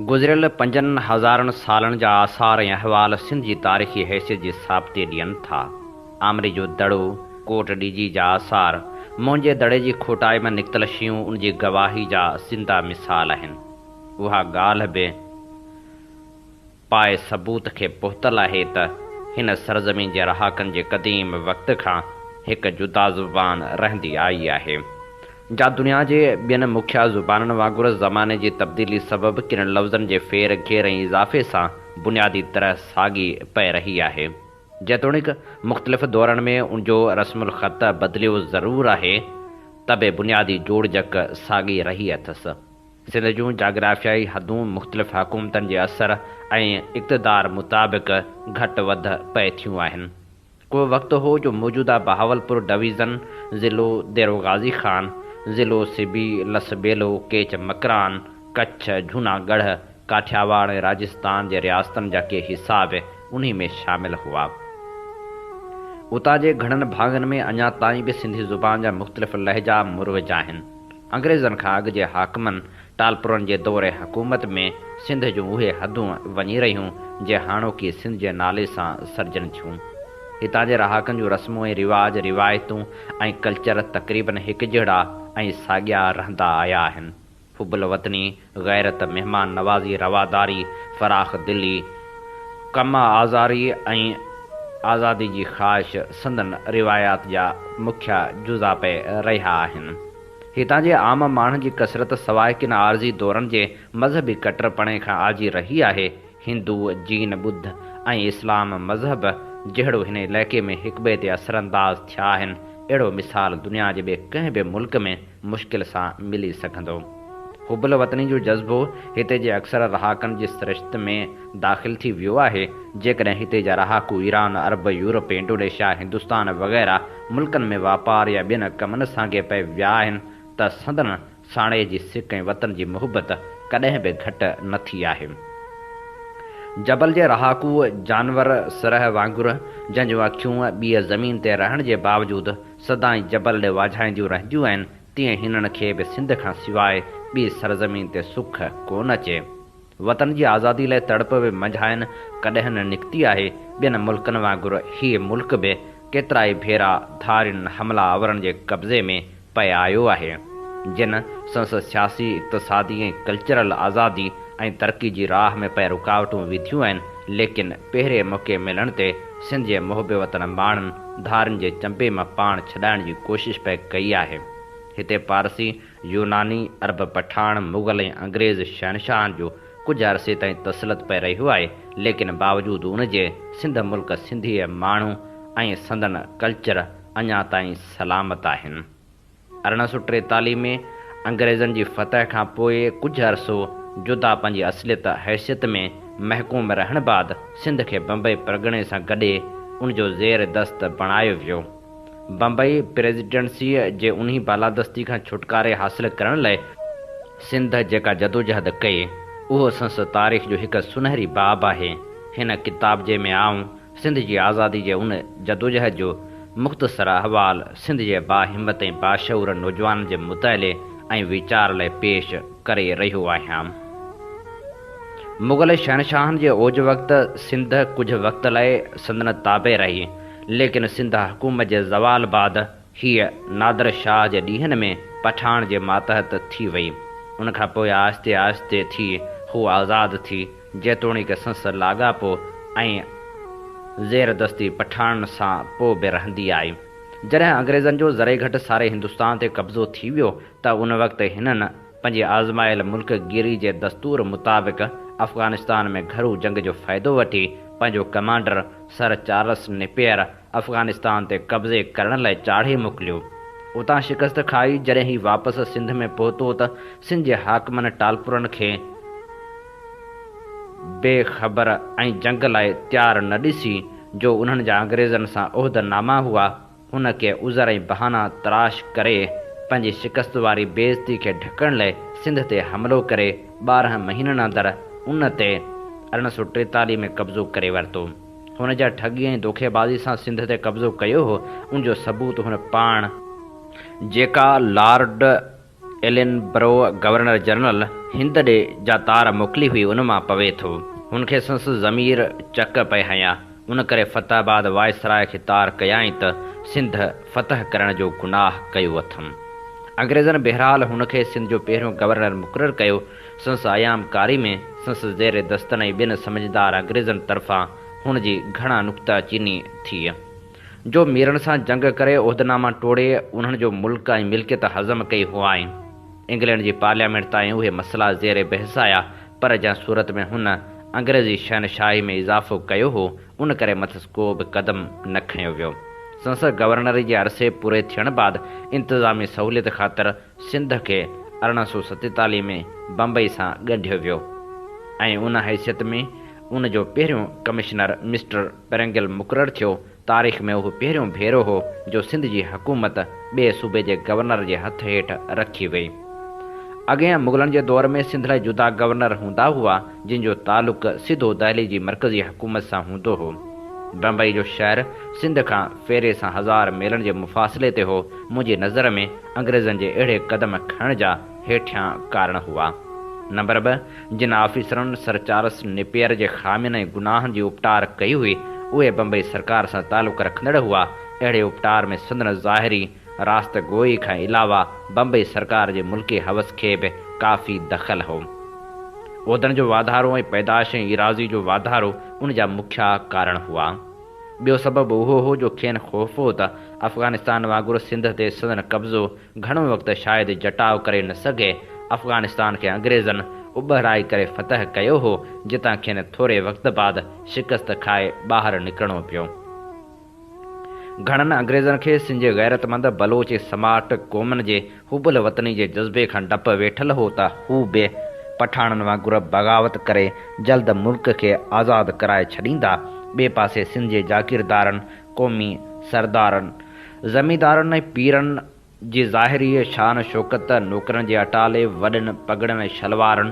गुज़िरियल 5000 सालनि जा आसार ऐं अहवाल सिंध जी तारीख़ी हैसियत जी साबिती ॾियनि था। आमरी जो दड़ो, कोट ॾीजी जा आसार, मुंहिंजे दड़े जी खोटाई में निकितल शयूं उन जी गवाही जा सिंधा मिसाल आहिनि। उहा ॻाल्हि बि पाए सबूत खे पुख़्तल आहे त हिन सरज़मीन जे रहाकनि जे क़दीम वक़्त खां हिकु जुदा ज़ुबान रहंदी आई आहे, जा दुनिया जे ॿियनि मुख्य ज़ुबाननि वांगुरु ज़माने जी तब्दीली सबबि किन लफ़्ज़नि जे फेर घेर ऐं इज़ाफ़े सां बुनियादी तरह साॻी पए रही आहे। जेतोणीकि मुख़्तलिफ़ दौरनि में उनजो रस्मुल ख़त बदिलियो ज़रूरु आहे, त बि बुनियादी जोड़जक साॻी रही अथसि। सिंध जूं जाग्राफ़ियाई हदूं मुख़्तलिफ़ हुकूमतनि जे असर ऐं इक़्तिदार मुताबिक़ घटि वधि पए थियूं आहिनि। को वक़्तु हो जो मौजूदा बहावलपुर डिवीज़न, ज़िलो देरो गाज़ी ख़ान, ज़िलो सिबी लसबेलो, केच मकरान, कच्छ, जूनागढ़, काठियावाड़ ऐं राजस्थान जे रियासतनि जा के हिस्सा बि उन्ही में शामिल हुआ। उतां जे घणनि भाङनि में अञा ताईं बि सिंधी ज़ुबान जा मुख़्तलिफ़ लहजा मुरवज आहिनि। अंग्रेज़नि खां अॻु जे हाकमनि टालपुरनि जे दौरे हुकूमत में सिंध जूं उहे हदूं वञी रहियूं जे हाणोकी सिंध जे नाले सां सर्जन थियूं। हितां जे रहाकनि जूं रस्मूं ऐं रिवाज, रिवायतूं ऐं कल्चर तक़रीबन हिकु जहिड़ा ऐं साॻिया रहंदा आया आहिनि। हुबुल वतनी, गैरत, महिमान नवाज़ी, रवादारी, फ़राख़ दिली, कम आज़ारी ऐं आज़ादी जी ख़्वाहिश संदन रिवायात जा मुख्य जुज़ा पे रहिया आहिनि। हितां जे आम माण्हुनि जी कसरत सवाइ किन आर्ज़ी दौरनि जे मज़हबी कटरपणे खां आजी रही आहे। हिंदू, जीन, ॿुध ऐं इस्लाम मज़हब जहिड़ो हिन इलाइक़े में हिक ॿिए ते असरअंदाज़ थिया आहिनि, अहिड़ो मिसाल दुनिया जे ॿिए कंहिं बि मुल्क में मुश्किल सां मिली सघंदो। हुबुल वतनी जो जज़्बो हिते जे अक्सर रहाकनि जी सिरिश्त में दाख़िल थी वियो आहे। जेकॾहिं हिते जा रहाकू ईरान, अरब, यूरोप, इंडोनेशिया, हिंदुस्तान वग़ैरह मुल्कनि में वापार या ॿियनि कमनि सां गे पए विया आहिनि, त संदन साणे जी सिक ऐं वतन जी मुहबत कॾहिं बि घटि न थी आहे। जबल जे रहाकू जानवर सरह वांगुरु जंहिंजूं अखियूं ॿीअ ज़मीन ते रहण जे बावजूदु सदाई जबल ॾे वाझाईंदियूं रहंदियूं आहिनि, तीअं हिननि खे बि सिंध खां सवाइ ॿी सरज़मीन ते सुख कोन अचे। वतन जी आज़ादी लाइ तड़प बि मंझाइनि कॾहिं न निकिती आहे। ॿियनि मुल्कनि वांगुरु हीअ मुल्क बि केतिरा ई भेरा धारियुनि हमला आवरनि जे कब्ज़े में पए आयो आहे, जिन संसद सियासी, इक़्तिसादी ऐं कल्चरल आज़ादी ऐं तरक़ी जी राह में पए रुकावटूं विधियूं आहिनि। लेकिन पहिरें मौक़े मिलण ते सिंध जे मुहिब वतन माण्हुनि धारियुनि जे चंबे मां पाण छॾाइण जी कोशिशि पए कई आहे। हिते पारसी, यूनानी, अरब, पठान, मुग़ल ऐं अंग्रेज़ शहनशाहनि जो कुझु अरसे ताईं तसलत पए रहियो आहे। लेकिन बावजूदु उन जे सिंध मुल्क, सिंधी माण्हू ऐं संदन कल्चर अञा ताईं सलामत आहिनि। 1843 में अंग्रेज़नि जी फतह खां पोइ कुझु अरसो जुदा पंहिंजी असलियत हैसियत में महकूम रहण बाद सिंध खे बम्बई परगिणे सां गॾे उनजो ज़ेर दस्त बणायो वियो। बम्बई प्रेसिडेंसीअ जे उन्ही बालादस्ती खां छुटकारे हासिल करण लाइ सिंध जेका जदोजहद कई, उहो संस तारीख़ जो हिकु सुनहरी बाब आहे। हिन किताब जे में आऊं सिंध जी आज़ादी जे उन जदोजहद जो मुख़्तसर अहवाल सिंध जे बाहिम्मत ऐं बाशऊर नौजवान जे मुताले ऐं वीचार लाइ पेश करे रहियो आहियां। मुग़ल शहनशाहनि जे ओज वक़्तु सिंध कुझु वक़्त लाइ संदन ताबे रही, लेकिन सिंध हुकूमत जे ज़वाल बाद हीअ नादर शाह जे ॾींहनि में पठान जे मातहत थी वई। उनखां पोइ आहिस्ते आहिस्ते थी हू आज़ादु थी, जेतोणीकि संस लाॻापो ऐं ज़ेरदस्ती पठान सां पोइ बि रहंदी आई। जॾहिं अंग्रेज़नि जो ज़रे घटि सारे हिंदुस्तान ते कब्ज़ो थी वियो, त उन वक़्तु हिननि पंहिंजी आज़मायल मुल्कगिरी जे दस्तूर मुताबिक़ अफ़गानिस्तान में घरू जंग जो फ़ाइदो वठी पंहिंजो commander sir Charles Napier Afghanistan ते कब्ज़े करण लाइ चाढ़े मोकिलियो। उतां शिकस्त खाई जॾहिं ही वापसि सिंध में पहुतो, त सिंध जे हाकमनि टालपुरनि खे बेख़बर ऐं जंग लाइ तयारु न ॾिसी जो उन्हनि जा अंग्रेज़नि सां उहिदनामा हुआ, हुन खे उज़र ऐं बहाना तराश करे पंहिंजी शिकस्त वारी बेइज़ती खे ढकण लाइ सिंध ते हमिलो करे 12 महीननि अंदरि उन ते 1843 में कब्ज़ो करे वरितो। हुन जा ठगी ऐं धोखेबाज़ी सां सिंध ते कब्ज़ो कयो हो, उनजो सबूत हुन पाण जेका लॉर्ड एलिनबरो गवर्नर जनरल हिंद ॾे जा तार मोकिली हुई उन मां पवे थो। हुनखे संस ज़मीर चक पए हया, उन करे फतेहाबाद वायसराय खे तार कयाई त सिंध फ़तह करण जो गुनाह कयो अथमि। अंग्रेज़नि बहरहाल हुनखे सिंध जो पहिरियों गवर्नर मुक़ररु कयो। संस आयामकारी में संस ज़ेर दस्तन ऐं ॿिनि समझदार अंग्रेज़नि तरफ़ां हुन जी घणा नुक्ता चीनी थी। जो मीरनि सां जंग करे उहिदनामा टोड़े उन्हनि जो मुल्क ऐं मिल्कियत हज़म कई हुआ आहिनि। इंग्लैंड जी पार्लियामेंट ताईं उहे मसइला ज़ेर बहस आया, पर जंहिं सूरत में हुन अंग्रेज़ी शहनशाही में इज़ाफ़ो कयो हो, उन करे मथस को बि क़दम न खयो वियो। संसद गवर्नर जे अरसे पूरे थियण बाद इंतज़ामी सहूलियत ख़ातिर सिंध खे 1847 में बम्बई सां ॻंढियो वियो ऐं उन हैसियत में उन जो पहिरियों कमिश्नर मिस्टर पेरेंगल मुक़ररु थियो। तारीख़ में उहो पहिरियों भेरो हो जो सिंध जी हुकूमत ॿिए सूबे जे गवर्नर जे हथ हेठि रखी वई। अॻियां मुग़लनि जे दौर में सिंध लाइ जुदा गवर्नर हूंदा हुआ, जिन जो तालुक़ सिधो दहली जी मर्कज़ी हुकूमत सां हूंदो हो। बम्बई जो शहर सिंध खां फेरे सां 1000 मीलनि जे मुफ़ासिले ते हो। मुंहिंजी नज़र में अंग्रेज़नि जे अहिड़े क़दम खणण जा हेठियां कारण हुआ। नंबर 2, जिन ऑफिसरनि सर चार्ल्स नेपियर जे ख़ामियुनि ऐं गुनाहनि जी उपटार कई हुई, उहे बम्बई सरकार सां तालुक़ रखंदड़ हुआ। अहिड़े उपटार में संदन ज़ाहिरी रास्तगोई खां अलावा बम्बई सरकार जे मुल्की हवस खे बि काफ़ी दख़ल हो। उहिदनि जो वाधारो ऐं पैदाश ऐं इराज़ी जो वाधारो उन जा मुख्य कारण हुआ। ॿियो सबबु उहो हो जो खेनि ख़ौफ़ हो त अफ़गानिस्तान वांगुरु सिंध ते संदन कब्ज़ो घणो वक़्तु शायदि जटाउ करे न सघे। अफ़गानिस्तान खे अंग्रेज़नि उॿराए करे फ़तह कयो हो, जितां खेनि थोरे वक़्त बाद शिकस्त खाए ॿाहिरि निकिरणो पियो। घणनि अंग्रेज़नि खे सिंध जे गैरतमंद बलोच समाट क़ौमनि जे हुबल वतनी जे जज़्बे खां डपु वेठल हो त हू बि पठाणनि वांगुरु बग़ावत करे जल्द मुल्क खे आज़ादु कराए छॾींदा। ॿिए पासे सिंध जे जागीरदारनि, क़ौमी सरदारनि, ज़मींदारनि ऐं पीरनि जी ज़ाहिरी शान शौकत, नौकरनि जे अटाले वॾनि पगड़नि ऐं शलवारनि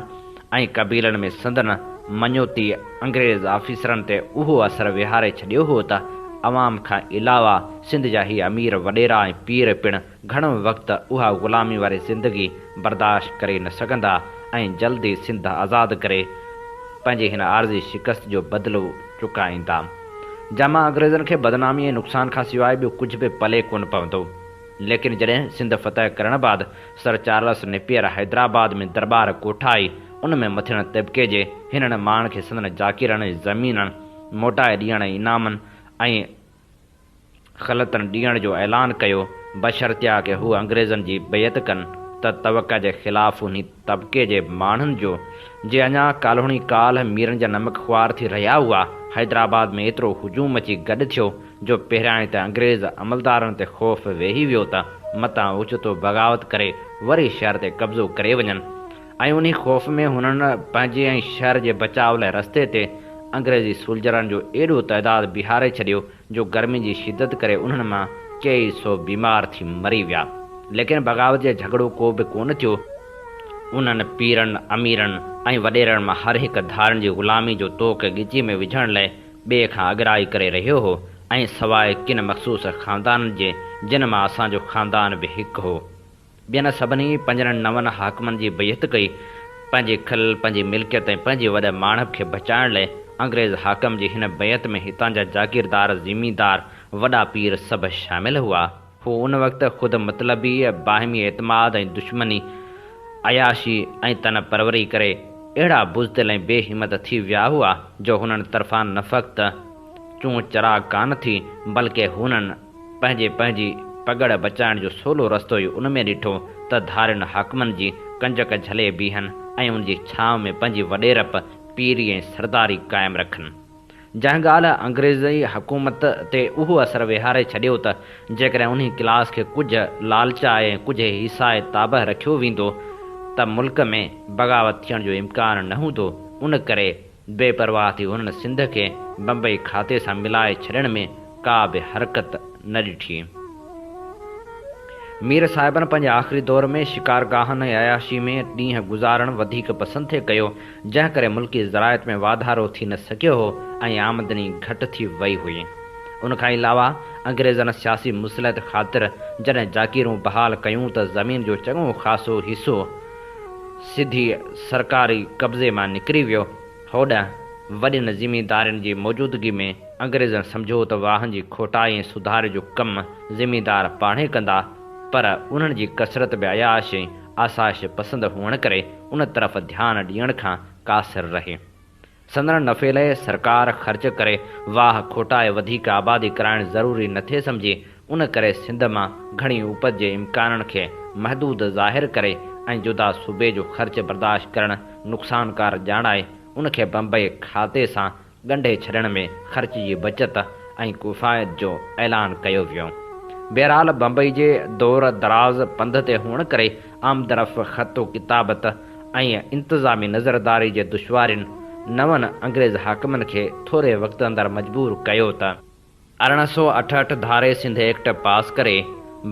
ऐं कबीलनि में संदन मञोती अंग्रेज़ ऑफिसरनि ते उहो असरु विहारे छॾियो हो त अवाम खां अलावा सिंध जा ही अमीर वॾेरा ऐं पीर पिणु घणो वक़्तु उहा ग़ुलामी वारी ज़िंदगी बर्दाश्त करे न सघंदा ऐं जल्दी सिंध आज़ादु करे पंहिंजी हिन आर्ज़ी शिकस्त जो बदिलो चुकाईंदा। जंहिंमां अंग्रेज़नि खे बदनामी ऐं नुक़सान खां सवाइ ॿियो कुझु बि पले कोन पवंदो। लेकिन जॾहिं सिंध फ़तह करण बाद सर चार्ल्स नेपियर हैदराबाद में दरबार कोठाई, उन में मथियण तबिके जे हिननि माण्हुनि खे संदन जाकीरनि ऐं ज़मीननि मोटाए ॾियण, इनामनि ऐं ख़लतनि ॾियण जो ऐलान कयो, बशर्तिया के हू अंग्रेज़नि जी बैत कनि त तवक़ा जे ख़िलाफ़ उन तबिके जे माण्हुनि जो जे अञा कालोनी काल मीरनि जा नमक ख़्वार थी रहिया हुआ, हैदराबाद में एतिरो हुजूम अची गॾु थियो जो पहिरियां त अंग्रेज़ अमलदारनि ते ख़ौफ़ वेही वियो त मतां ओचितो बग़ावत करे वरी शहर ते कब्ज़ो करे वञनि ऐं उन ख़ौफ़ में हुननि पंहिंजे ऐं शहर जे बचाव लाइ रस्ते ते अंग्रेज़ी सोल्जरनि जो एॾो तइदादु बीहारे छॾियो जो गर्मी जी शिदत करे उन्हनि मां कई सौ बीमार थी मरी विया। लेकिन बग़ावत जे झगड़ो को बि कोन थियो। उन्हनि पीरनि, अमीरनि ऐं वॾेरनि मां हर हिकु धारनि जी ग़ुलामी जो तोक ॻिची में विझण लाइ ॿिए खां अॻिराई करे रहियो हो ऐं सवाइ किन मख़सूस ख़ानदाननि जे, जिन मां असांजो ख़ानदान बि हिकु हो। ॿियनि सभिनी 5-9 हाकिमनि जी बैत कई। पंहिंजी खल, पंहिंजी मिल्कियत ऐं पंहिंजे वॾे माण्हू खे बचाइण लाइ अंग्रेज़ हाकिम जी हिन बैत में हितां जा जागीरदार, ज़मींदार, वॾा पीर सभु शामिल हुआ। हू उन वक़्तु ख़ुदि मतलबी, बाहिमी एतमाद ऐं दुश्मनी, अयाशी ऐं तन परवरी करे अहिड़ा बुज़दिल ऐं बेहिमत थी विया हुआ जो हुननि तरफ़ां न फ़क़्ति चूं चराग कान थी, बल्कि हुननि पंहिंजी पगड़ बचाइण जो सोलो रस्तो ई उन में ॾिठो त धारियुनि हाकिमनि जी कंजक झले बीहनि ऐं उन जी छांव में पंहिंजी वॾेरप, पीरी ऐं सरदारी क़ाइमु रखनि। जंहिं ॻाल्हि अंग्रेज़ी हुकूमत ते उहो असरु विहारे छॾियो त जेकॾहिं उन क्लास खे कुझु लालचाए ऐं कुझु हिसाए ताबह रखियो वेंदो त मुल्क में बग़ावत थियण जो इम्कान न हूंदो। उन करे बेपरवाह थी हुननि सिंध खे बम्बई खाते सां मिलाए छॾण में का बि हरकत न ॾिठी। मीर साहिबनि पंहिंजे आख़िरी दौर में शिकारगाहनि ऐं अयाशी में ॾींहं गुज़ारणु वधीक पसंदि थे कयो, जंहिं करे मुल्की ज़राइत में वाधारो थी न सघियो हो ऐं आमदनी घटि थी वई हुई। उनखां अलावा अंग्रेज़नि सियासी मुसलहत ख़ातिर जॾहिं जागीरूं बहाल कयूं त ज़मीन जो चङो ख़ासो हिसो सिधी सरकारी कब्ज़े मां निकिरी वियो। होॾां वॾियुनि ज़मींदारनि जी मौजूदगी में अंग्रेज़नि सम्झो त वाहन जी खोटाई ऐं सुधार जो कमु ज़िमीदार पाणे कंदा, पर उन्हनि जी कसरत बि अयाश ऐं आसाइश पसंदि हुअण करे उन तरफ़ ध्यानु ॾियण खां क़ासिर रहे। संदन नफ़े लाइ सरकार ख़र्च करे वाह खोटाए वधीक आबादी कराइण ज़रूरी नथे सम्झे, उन करे सिंध मां घणी उपज जे इम्काननि खे महदूद ज़ाहिर करे ऐं जुदा सूबे जो ख़र्च बर्दाश्त करणु नुक़सानकार ॼाणाए उनखे बम्बई खाते सां ॻंढे छॾण में ख़र्च जी बचत ऐं किफ़ायत जो ऐलान कयो वियो। बहरहाल बम्बई जे दौर दराज़ पंध ते हुअण करे आमदरफ़ ख़तो किताबत ऐं इंतिज़ामी नज़रदारी जे दुश्वारियुनि नवनि अंग्रेज़ हाकिमनि खे थोरे वक़्त अंदरि मजबूर कयो त 1868 धारे सिंध एक्ट पास करे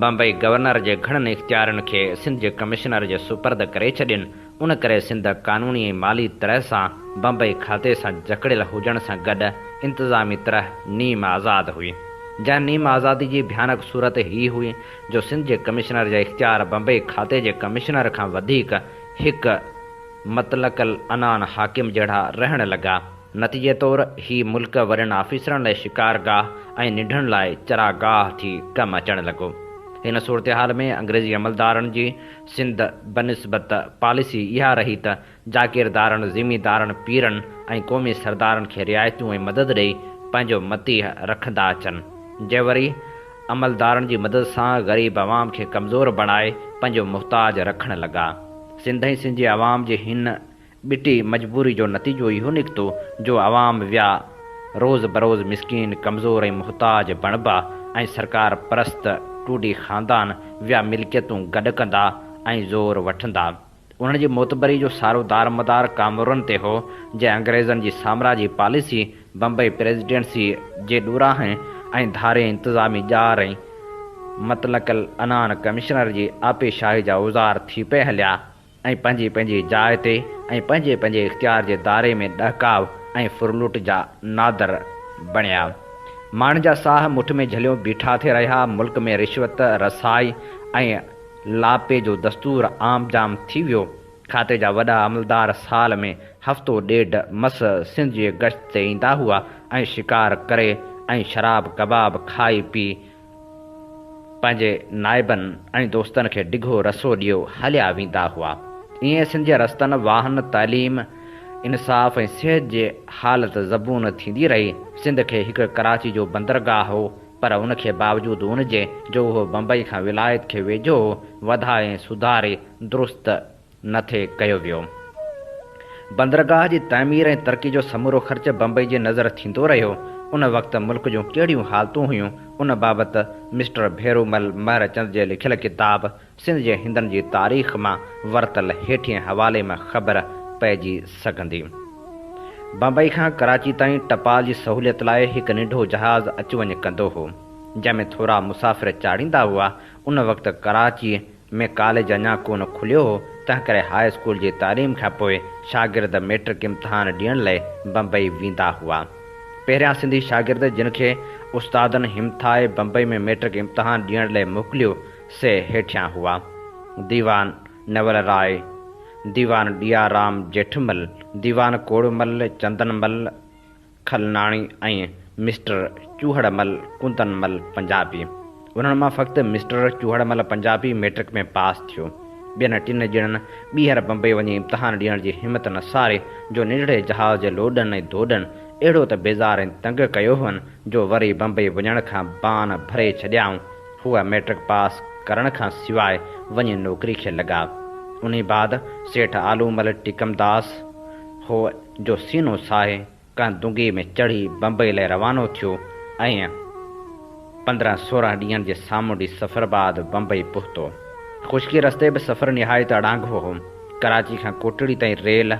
बम्बई गवर्नर जे घणनि इख़्तियारनि खे सिंध जे कमिश्नर जे सुपर्द करे छॾियनि। उन करे सिंध क़ानूनी ऐं माली तरह सां बम्बई खाते सां जकड़ियल हुजण सां गॾु इंतिज़ामी तरह नीम आज़ाद हुई। जंहिं नीम आज़ादी जी भयानक सूरत ही हुई जो सिंध जे कमिश्नर जा इख़्तियार बम्बई खाते जे कमिश्नर खां वधीक हिकु मतलकल अनान हाकिम जहिड़ा रहण लॻा। नतीजे तौरु ही मुल्क वॾनि ऑफिसरनि लाइ शिकारगाह ऐं निढनि लाइ चरागाह थी कमु अचणु लॻो। हिन सूरतहाल में अंग्रेज़ी अमलदारनि जी सिंध बनिस्बत पॉलिसी इहा रही त जागीरदारनि ज़िमीदारनि पीरनि ऐं क़ौमी सरदारनि खे रिआयतूं ऐं मदद ॾेई पंहिंजो मती रखंदा अचनि, जंहिं वरी अमलदारनि जी मदद सां ग़रीब अवाम खे कमज़ोर बणाए पंहिंजो मुहताज रखणु लॻा। सिंध ऐं सिंध जी अवाम जी हिन ॿिटी मजबूरी जो नतीजो इहो निकितो जो अवाम विया रोज़ बरोज़ मिसकीन कमज़ोर ऐं मुहताज बणिबा ऐं सरकार परस्त टूडी ख़ानदान विया मिल्कियतूं गॾु कंदा ऐं ज़ोर वठंदा। उन्हनि जी मोतबरी जो सारो दारमदार कामरुनि ते हो, जंहिं अंग्रेज़नि जी साम्राजी पॉलिसी बम्बई प्रेसिडेंसी जे ॾोराहे ऐं धारे इंतिज़ामी ॼार ऐं मतलकल अनान कमिश्नर जी आपेशाही जा औज़ार थी पिए हलिया ऐं पंहिंजी पंहिंजी जाइ ते ऐं पंहिंजे पंहिंजे इख़्तियार जे दायरे में ॾहकाव ऐं फुरलुट जा नादर बणिया। माण्हुनि जा साह मुठ में झलियो बीठा थिए रहिया। मुल्क में रिश्वत रसाई ऐं लापे जो दस्तूर आम जाम थी वियो। खाते जा वॾा अमलदार साल में हफ़्तो ॾेढ मस सिंध जे गश्त ते ईंदा हुआ ऐं शिकार करे ऐं शराब कबाब खाई पी पंहिंजे नाइबनि ऐं दोस्तनि खे डिघो रसो ॾियो हलिया वेंदा हुआ। ईअं सिंध जे रस्तनि वाहन तालीम इंसाफ़ ऐं सिहत जे हालत ज़बून थींदी रही। सिंध खे हिकु कराची जो बंदरगाह हो, पर उनखे बावजूदि उनजे जो उहो बम्बई खां विलायत खे वेझो वधाए सुधारे दुरुस्त नथे कयो वियो। बंदरगाह जी तामीर ऐं तरक़ी जो समूरो ख़र्च बम्बई जे नज़र थींदो रहियो। उन वक़्तु मुल्क जूं कहिड़ियूं हालतूं हुयूं, उन बाबति मिस्टर भेरूमल महरचंद जे लिखियल किताब सिंध जे हिंदनि जी तारीख़ मां वरितल हेठिएं हवाले में ख़बर पइजी सघंदी। बम्बई खां कराची ताईं टपाल जी सहूलियत लाइ हिकु नंढो जहाज़ अच वञ कंदो हो, जंहिंमें थोरा मुसाफ़िर चाढ़ींदा हुआ। उन वक़्तु कराची में कॉलेज अञा कोन खुलियो हो, तंहिं करे हाई स्कूल जी तालीम खां पोइ शागिर्द मैट्रिक इम्तिहान ॾियण लाइ बम्बई वेंदा हुआ। पहिरियां सिंधी शागिर्द जिन खे उस्तादनि हिमथाए बम्बई में मैट्रिक इम्तिहान ॾियण लाइ मोकिलियो से हेठियां हुआ: दीवान नवल राय, दीवान ॾियाराम जेठमल, दीवान कोड़मल चंदनमल खलनाणी ऐं मिस्टर चूहड़मल कुंदनमल पंजाबी। उन्हनि मां फ़क़्ति मिस्टर चूहड़मल पंजाबी मैट्रिक में पास थियो। ॿियनि टिनि ॼणनि ॿीहर बम्बई वञी इम्तिहान ॾियण जी हिमत न सारे जो निढड़े जहाज़ जे लोॾनि ऐं दोॾनि अहिड़ो त बेज़ार ऐं तंग कयो हुअनि जो वरी बम्बई वञण खां बान भरे छॾियाऊं। हूअ मैट्रिक पास करण खां सवाइ वञी नौकिरी खे लॻा। उन बाद सेठ आलूमल टिकमदास हो जो सीनो साहे कंहिं दुंगी में चढ़ी बम्बई लाइ रवानो थियो ऐं 15-16 ॾींहंनि जे सामुंडी सफ़र बाद बम्बई पहुतो। ख़ुश्की रस्ते बि सफ़र निहायत अड़ांघो हो। कराची खां कोटड़ी ताईं रेल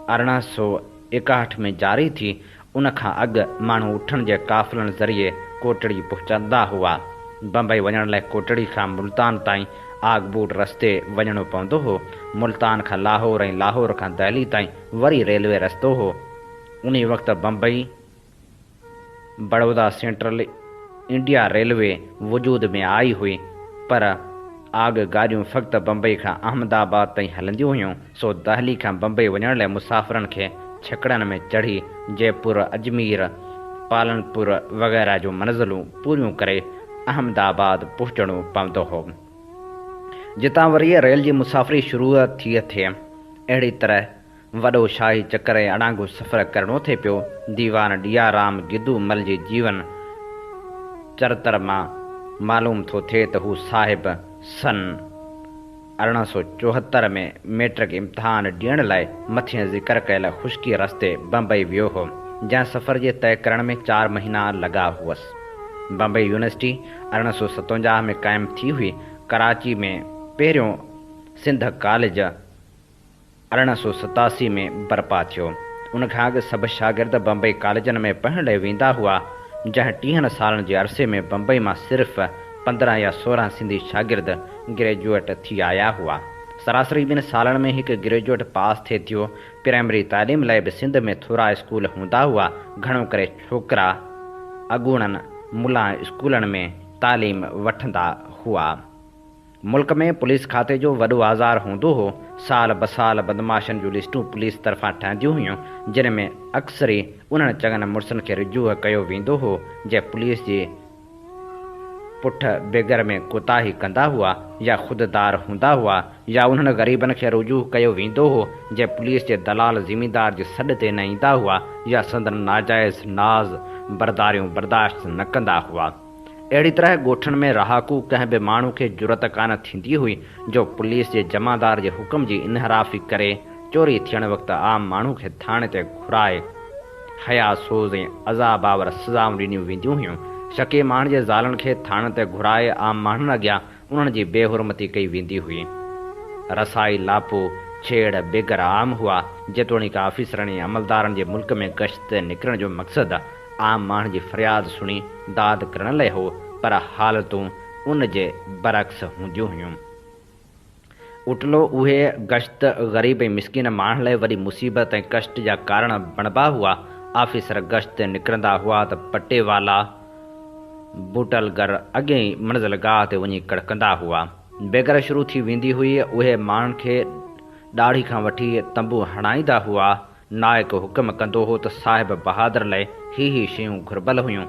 1861 में जारी थी। उन खां अॻु माण्हू उठण जे काफ़िलनि ज़रिए कोटड़ी पहुचंदा हुआ। बम्बई वञण लाइ कोटड़ी खां मुल्तान ताईं आगबूट रस्ते वञणो पवंदो हो। मुल्तान खां लाहौर ऐं लाहौर खां दिल्ली ताईं वरी रेलवे रस्तो हो। उन वक़्तु Bombay Baroda central India railway वजूद में आई हुई, पर आग गाॾियूं फ़क़्ति बम्बई खां अहमदाबाद ताईं हलंदियूं हुयूं। सो दिल्ली खां बम्बई वञण लाइ मुसाफ़िरनि खे छकड़नि में चढ़ी जयपुर, अजमेर पालनपुर वग़ैरह जो मंज़िलूं पूरियूं करे अहमदाबाद पहुचणो पवंदो हो। जितां वरी रेल जी मुसाफ़िरी शुरू थी थे, अहिड़ी तरह वॾो शाही चकर ऐं अणांगो सफ़र करणो थिए पियो। दीवान ॾियाराम गिदूमल जी जीवन चरित्र मां मालूम थो थिए त हू साहिब सन 1874 में मैट्रिक इम्तिहान ॾियण लाइ मथे ज़िक्र कयल ख़ुश्की रस्ते बम्बई वियो हो, जंहिं सफ़र जे तय करण में 4 महीना लॻा हुअसि। बम्बई यूनिवर्सिटी 1857 में क़ाइमु थी हुई। कराची में पहिरियों सिंध कॉलेज 1887 में बर्पा थियो। उन खां अॻु सभु शागिर्द बम्बई कॉलेजनि में पढ़ण लाइ वेंदा हुआ, जंहिं 30 सालनि जे अरसे में बम्बई मां सिर्फ़ 15 या 16 सिंधी शागिर्द ग्रेजुएट थी आया हुआ। सरासरी 2 सालनि में हिकु ग्रेजुएट पास थिए थियो। प्राइमरी तालीम लाइ बि सिंध में थोरा स्कूल हूंदा हुआ। घणो करे छोकिरा अॻूणनि मुला स्कूलनि में तालीम वठंदा हुआ। मुल्क में पुलिस खाते जो वॾो आज़ार हूंदो हो। साल ब साल बदमाशनि जूं लिस्टूं पुलिस तरफ़ां ठहंदियूं हुयूं, जिन में अक्सर ई उन्हनि चङनि मुड़ुसनि खे रुजू कयो वेंदो हो जंहिं पुलिस जे पुठ बेगर में कोताही कंदा हुआ या ख़ुददार हूंदा हुआ, या उन्हनि ग़रीबनि खे रुजू कयो वेंदो हो जंहिं पुलिस जे दलाल ज़िमीदार जे सॾ ते न ईंदा हुआ या संदन नाजाइज़ नाज़ बरदारियूं बर्दाश्त न कंदा हुआ। अहिड़ी तरह ॻोठनि में रहाकू कंहिं बि माण्हू खे जुरत कान थींदी हुई जो पुलिस जे जमादार जे हुकुम जी इनहराफ़ी करे चोरी थियण वक़्तु आम माण्हू खे थाणे ते घुराए हया सोज़ ऐं अज़ाबावर सज़ाऊं ॾिनियूं वेंदियूं हुयूं। शके माण्हुनि जे ज़ालनि खे थाणे ते घुराए आम माण्हुनि अॻियां उन्हनि जी बेहुरमती कई वेंदी हुई। रसाई लापो छेड़ बेगर आम हुआ, जेतोणीकि ऑफिसरनि ऐं अमलदारनि जे मुल्क में गश्त ते निकिरण जो मक़सदु आम माण्हुनि जी फ़रियाद सुणी दाद करण लाइ हो, पर हालतूं उन जे बरक्स हूंदियूं हुयूं। उटलो उहे गश्त ग़रीब ऐं मिसकिन माण्हुनि लाइ वॾी मुसीबत ऐं कष्ट जा कारण बणिबा हुआ। ऑफिसर गश्त ते निकिरंदा हुआ त पटेवाला बूटलगर अॻे ई मंज़िलगाह ते वञी कड़कंदा हुआ। बेगर शुरू थी वेंदी हुई। उहे माण्हुनि खे ॾाढ़ी खां वठी तंबू हणाईंदा हुआ। नायक हुकुम कंदो हो त साहिब बहादुर लाइ ही शयूं घुरबल हुयूं।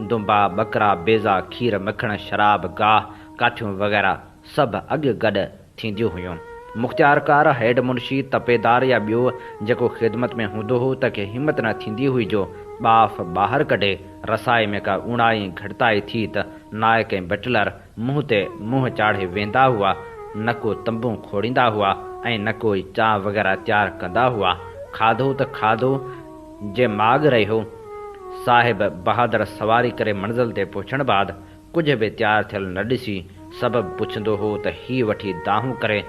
दुंबा बकरा बेज़ा खीर मखण शराब गाह काठियूं वग़ैरह सभु अॻु गॾु थींदियूं हुयूं। मुख़्तियारकार हेड मुंशी तपेदार या ॿियो जेको ख़िदमत में हूंदो हो त खे हिमत न थींदी हुई जो बाफ़ ॿाहिरि कढे। रसाई में का उणाई घटिताई थी त नायक ऐं बटलर मुंहं ते मुंहुं चाढ़े वेंदा हुआ। न को तंबू खोड़ींदा हुआ ऐं न कोई चांहि वग़ैरह तयारु कंदा हुआ। खाधो त खाधो जे माग रहियो। साहिब बहादुर सवारी करे मंज़िल ते पहुचण बाद कुझु बि तयारु थियल न ॾिसी सबबु पुछंदो हो त ही वठी दाहूं करे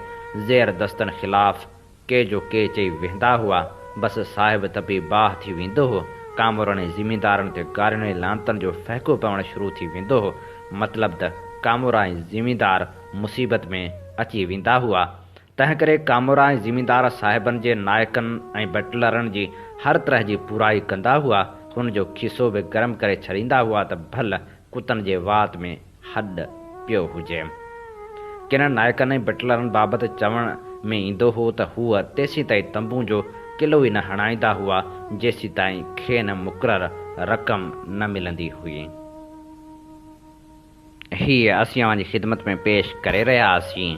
ज़ेर दस्तनि ख़िलाफ़ के जो के चई वेंदा हुआ। बसि साहिब तपी बाह थी वेंदो हो। कामरनि ऐं ज़िमीदारनि ते गारियुनि ऐं लानतनि जो फ़हको पवणु शुरू थी वेंदो हो। मतिलबु त कामोरा ऐं ज़िमीदार मुसीबत में अची वेंदा हुआ। तंहिं करे कामोरा ऐं ज़िमीदार साहिबनि जे नायकनि ऐं बटलरनि जी हर तरह जी पूराई कंदा हुआ। हुनजो खीसो बि गरम करे छॾींदा हुआ त भल कुतनि जे वात में हॾ पियो हुजे। किन नायकनि ऐं बटलरनि बाबति चवण में ईंदो हो त हूअ तेसीं ताईं तंबू जो किलो ई न हणाईंदा हुआ जेसीं ताईं खेनि मुक़ररु रक़म न मिलंदी हुई। हीअ असीं अव्हांजी ख़िदमत में पेश करे रहिया हुआसीं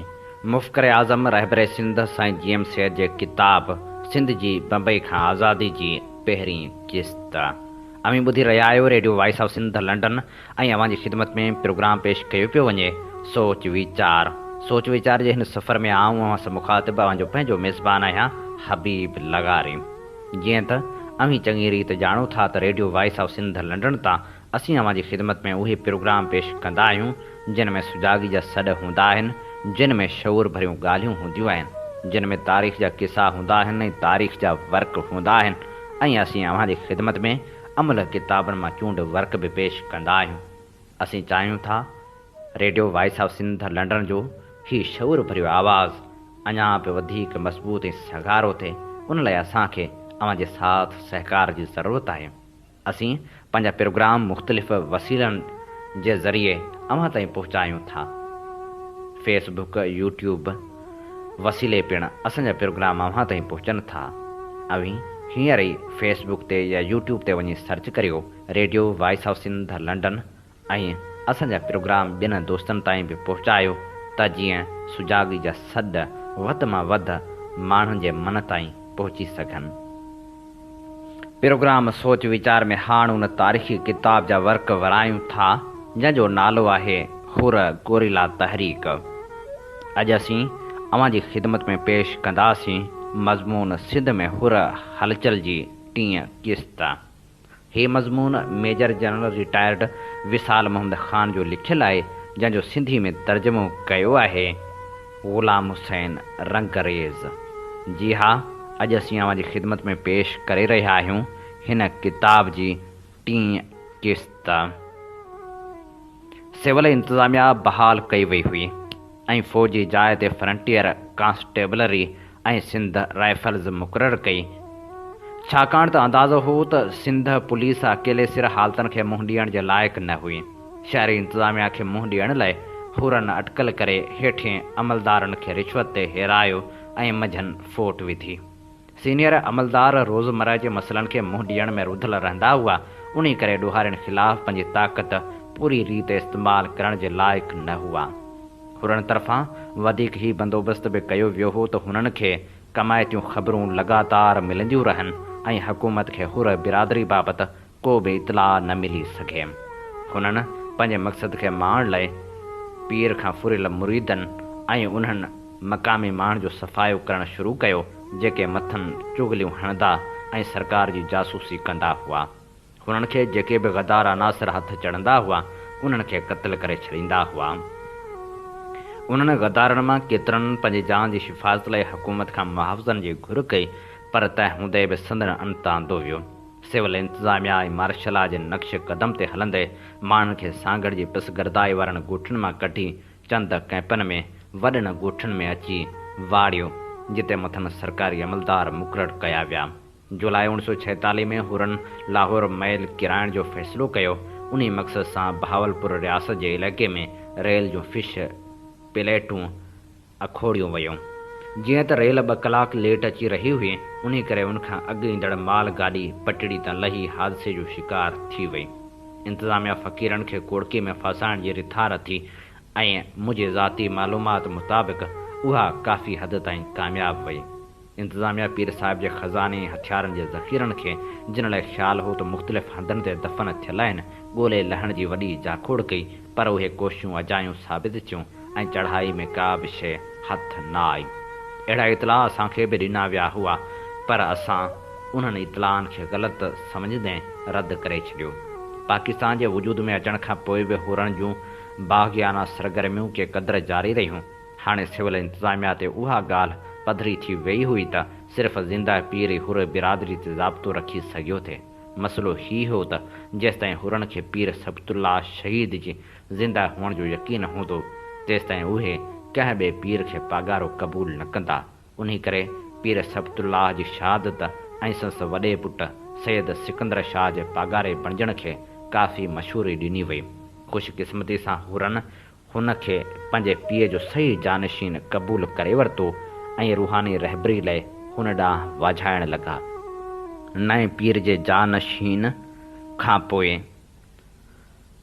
मुफ़्कर आज़म रहबर सिंध साईं GM सैद जे किताब सिंध जी बम्बई खां आज़ादी जी पहिरीं क़िस्त। अमी ॿुधी रहिया आहियो radio voice of Sindh London ऐं अव्हांजी ख़िदमत में प्रोग्राम पेश कयो पियो वञे सोच वीचार जे हिन सफ़र में आऊं अव्हां सां मुख़ातिब अव्हांजो पंहिंजो मेज़बान आहियां हबीब लगारी। जीअं त अमी चङी रीति ॼाणो था त radio voice of Sindh London तां असीं अव्हांजी ख़िदमत में उहे प्रोग्राम पेश कंदा आहियूं जिन में सुजागी जा सॾ हूंदा आहिनि, जिन में शऊर भरियूं ॻाल्हियूं हूंदियूं आहिनि, जिन में तारीख़ जा किसा हूंदा आहिनि ऐं तारीख़ जा वर्क हूंदा आहिनि ऐं असीं अव्हांजी ख़िदमत में अमल किताबनि मां चूंड वर्क बि पेश कंदा आहियूं। असीं चाहियूं था radio voice of Sindh London जो ही शऊर भरियो आवाज़ अञा बि वधीक मज़बूत ऐं सगारो थिए। उन लाइ असांखे अव्हांजे साथ सहकार जी ज़रूरत आहे। असीं पंहिंजा प्रोग्राम मुख़्तलिफ़ वसीलनि जे ज़रिए अव्हां ताईं पहुचायूं था। फेसबुक यूट्यूब वसीले पिणु असांजा प्रोग्राम अव्हां ताईं पहुचनि था। अवी हींअर ई फेसबुक ते या यूट्यूब ते वञी सर्च करियो radio voice of Sindh London ऐं असांजा प्रोग्राम ॿियनि दोस्तनि ताईं बि पहुचायो त जीअं सुजाॻी जा सॾ वधि मां वधि माण्हुनि जे मन ताईं पहुची सघनि। प्रोग्राम सोच वीचार में हाणे उन तारीख़ी किताब जा वर्क वरायूं था जंहिंजो नालो आहे हुर गोरिला तहरीक। अॼु असीं अवां जी ख़िदमत में पेश कंदासीं मज़मून सिंध में हुर हलचल जी 3 क़िस्त। हीउ मज़मून major general retired Wisal Mohammad Khan जो लिखियलु आहे जंहिंजो सिंधी में तर्जुमो कयो आहे ग़ुलाम हुसैन रंगरेज़। जी हा, अॼु असीं अवां जी ख़िदमत में पेश करे रहिया आहियूं हिन किताब जी 3 क़िस्त। सिविल इंतिज़ामिया बहाल कई वई हुई ऐं फ़ौजी जाइ ते फ्रंटियर कांस्टेबलरी ऐं सिंध राइफल्स मुक़ररु कई, छाकाणि त अंदाज़ो हो त सिंध पुलिस अकेले सिर हालतुनि खे मुंहुं ॾियण जे लाइक़ु न हुई। शहरी इंतिज़ामिया खे मुंहुं ॾियण लाइ हुरनि अटकल करे हेठिएं अमलदारनि खे रिश्वत ते हिरायो ऐं मंझंदि फोट विधी। सीनियर अमलदार रोज़मर्रा जे मसइलनि खे मुंहुं ॾियण में रुधल रहंदा हुआ, उन्ही करे ॾोहारियुनि ख़िलाफ़ु पंहिंजी ताक़त पूरी रीति इस्तेमालु करण जे लाइक़ु न हुआ। हुननि तरफ़ां वधीक ई बंदोबस्त बि कयो वियो हो त हुननि खे कमायतियूं ख़बरूं लगातार मिलंदियूं रहनि ऐं हुकूमत खे हुर बिरादरी बाबति को बि इतलाह न मिली सघे। हुननि पंहिंजे मक़सद खे माणण लाइ पीर खां फुरियल मुरीदनि ऐं उन्हनि मक़ामी माण्हुनि जो सफ़ायो करणु शुरू कयो जेके मथनि चुगलियूं हणंदा ऐं सरकार जी जासूसी कंदा हुआ। हुननि खे जेके बि गदार अनासर हथ चढ़ंदा हुआ उन्हनि खे क़त्ल करे छॾींदा हुआ। उन्हनि गदारनि मां केतिरनि पंहिंजी जान जी हिफ़ाज़त लाइ हुकूमत खां मुआवज़नि जी घुर कई, पर तंहिं हूंदे बि संदन अंत आंदो वियो। सिविल इंतिज़ामिया ऐं मार्शला जे नक्श क़दम ते हलंदे माण्हुनि खे सांगड़ जी पिसगरदाई वारनि ॻोठनि मां कढी चंद कैंपनि में वॾनि ॻोठनि में अची वाड़ियो जिते मथनि सरकारी अमलदार मुक़ररु कया विया। जुलाई 1946 में हुरनि लाहौर मैल किराइण जो फ़ैसिलो कयो। उन मक़सद सां बहावलपुर रियासत जे इलाइक़े में रेल जूं फिश प्लेटूं अखोड़ियूं वयूं। जीअं त रेल 2 कलाक लेट अची रही हुई, उन करे उनखां अॻु ईंदड़ माल गाॾी पटड़ी तां लही हादसे जो शिकार थी वई। इंतिज़ामिया फ़क़ीरनि खे कोड़की में फसाइण जी रिथार थी ऐं मुंहिंजे ज़ाती मालूमात मुताबिक़ उहा काफ़ी हद ताईं कामयाबु वई। इंतिज़ामिया पीर साहिब जे ख़ज़ाने हथियारनि जे ज़ख़ीरनि खे जिन लाइ ख़्यालु हो त मुख़्तलिफ़ हंधनि ते दफ़न थियल आहिनि ॻोल्हे लहण जी वॾी जाखोड़ कई, पर उहे कोशिशूं अजायूं साबित थियूं ऐं चढ़ाई में का बि शइ हथ न आई। अहिड़ा इतलाह असांखे बि ॾिना विया हुआ, पर असां उन्हनि इतलाहनि खे ग़लति सम्झंदे रद्द करे छॾियो। पाकिस्तान जे वजूद में अचण खां पोइ बि हुरनि जूं बाग़ियाना सरगर्मियूं के क़दुरु जारी रहियूं। हाणे सिविल इंतिज़ामिया ते उहा ॻाल्हि पधरी थी वई हुई त सिर्फ़ु ज़िंदा पीर ई हुर बिरादरी ते ज़ाब्तो रखी सघियो थे। मसइलो ही हो त जेसिताईं हुरनि खे पीर सबतुल्लाह शहीद जी ज़िंदा हुअण जो यकीन हूंदो तेसिताईं उहे कंहिं ॿिए पीर खे पागारो क़बूल न कंदा। उन्ही करे पीर सबतुल्लाह जी शहादत ऐं संसद वॾे पुटु सैयद सिकंदर शाह जे पागारे बणजण खे काफ़ी मशहूरी ॾिनी वई। ख़ुशकिस्मती सां हुरनि हुन खे पंहिंजे पीउ जो सही जानशीन क़बूल करे वरितो ऐं रूहानी रहबरी लाइ हुन ॾांहुं वाझाइण लॻा। नए पीर जे जानशीन खां पोइ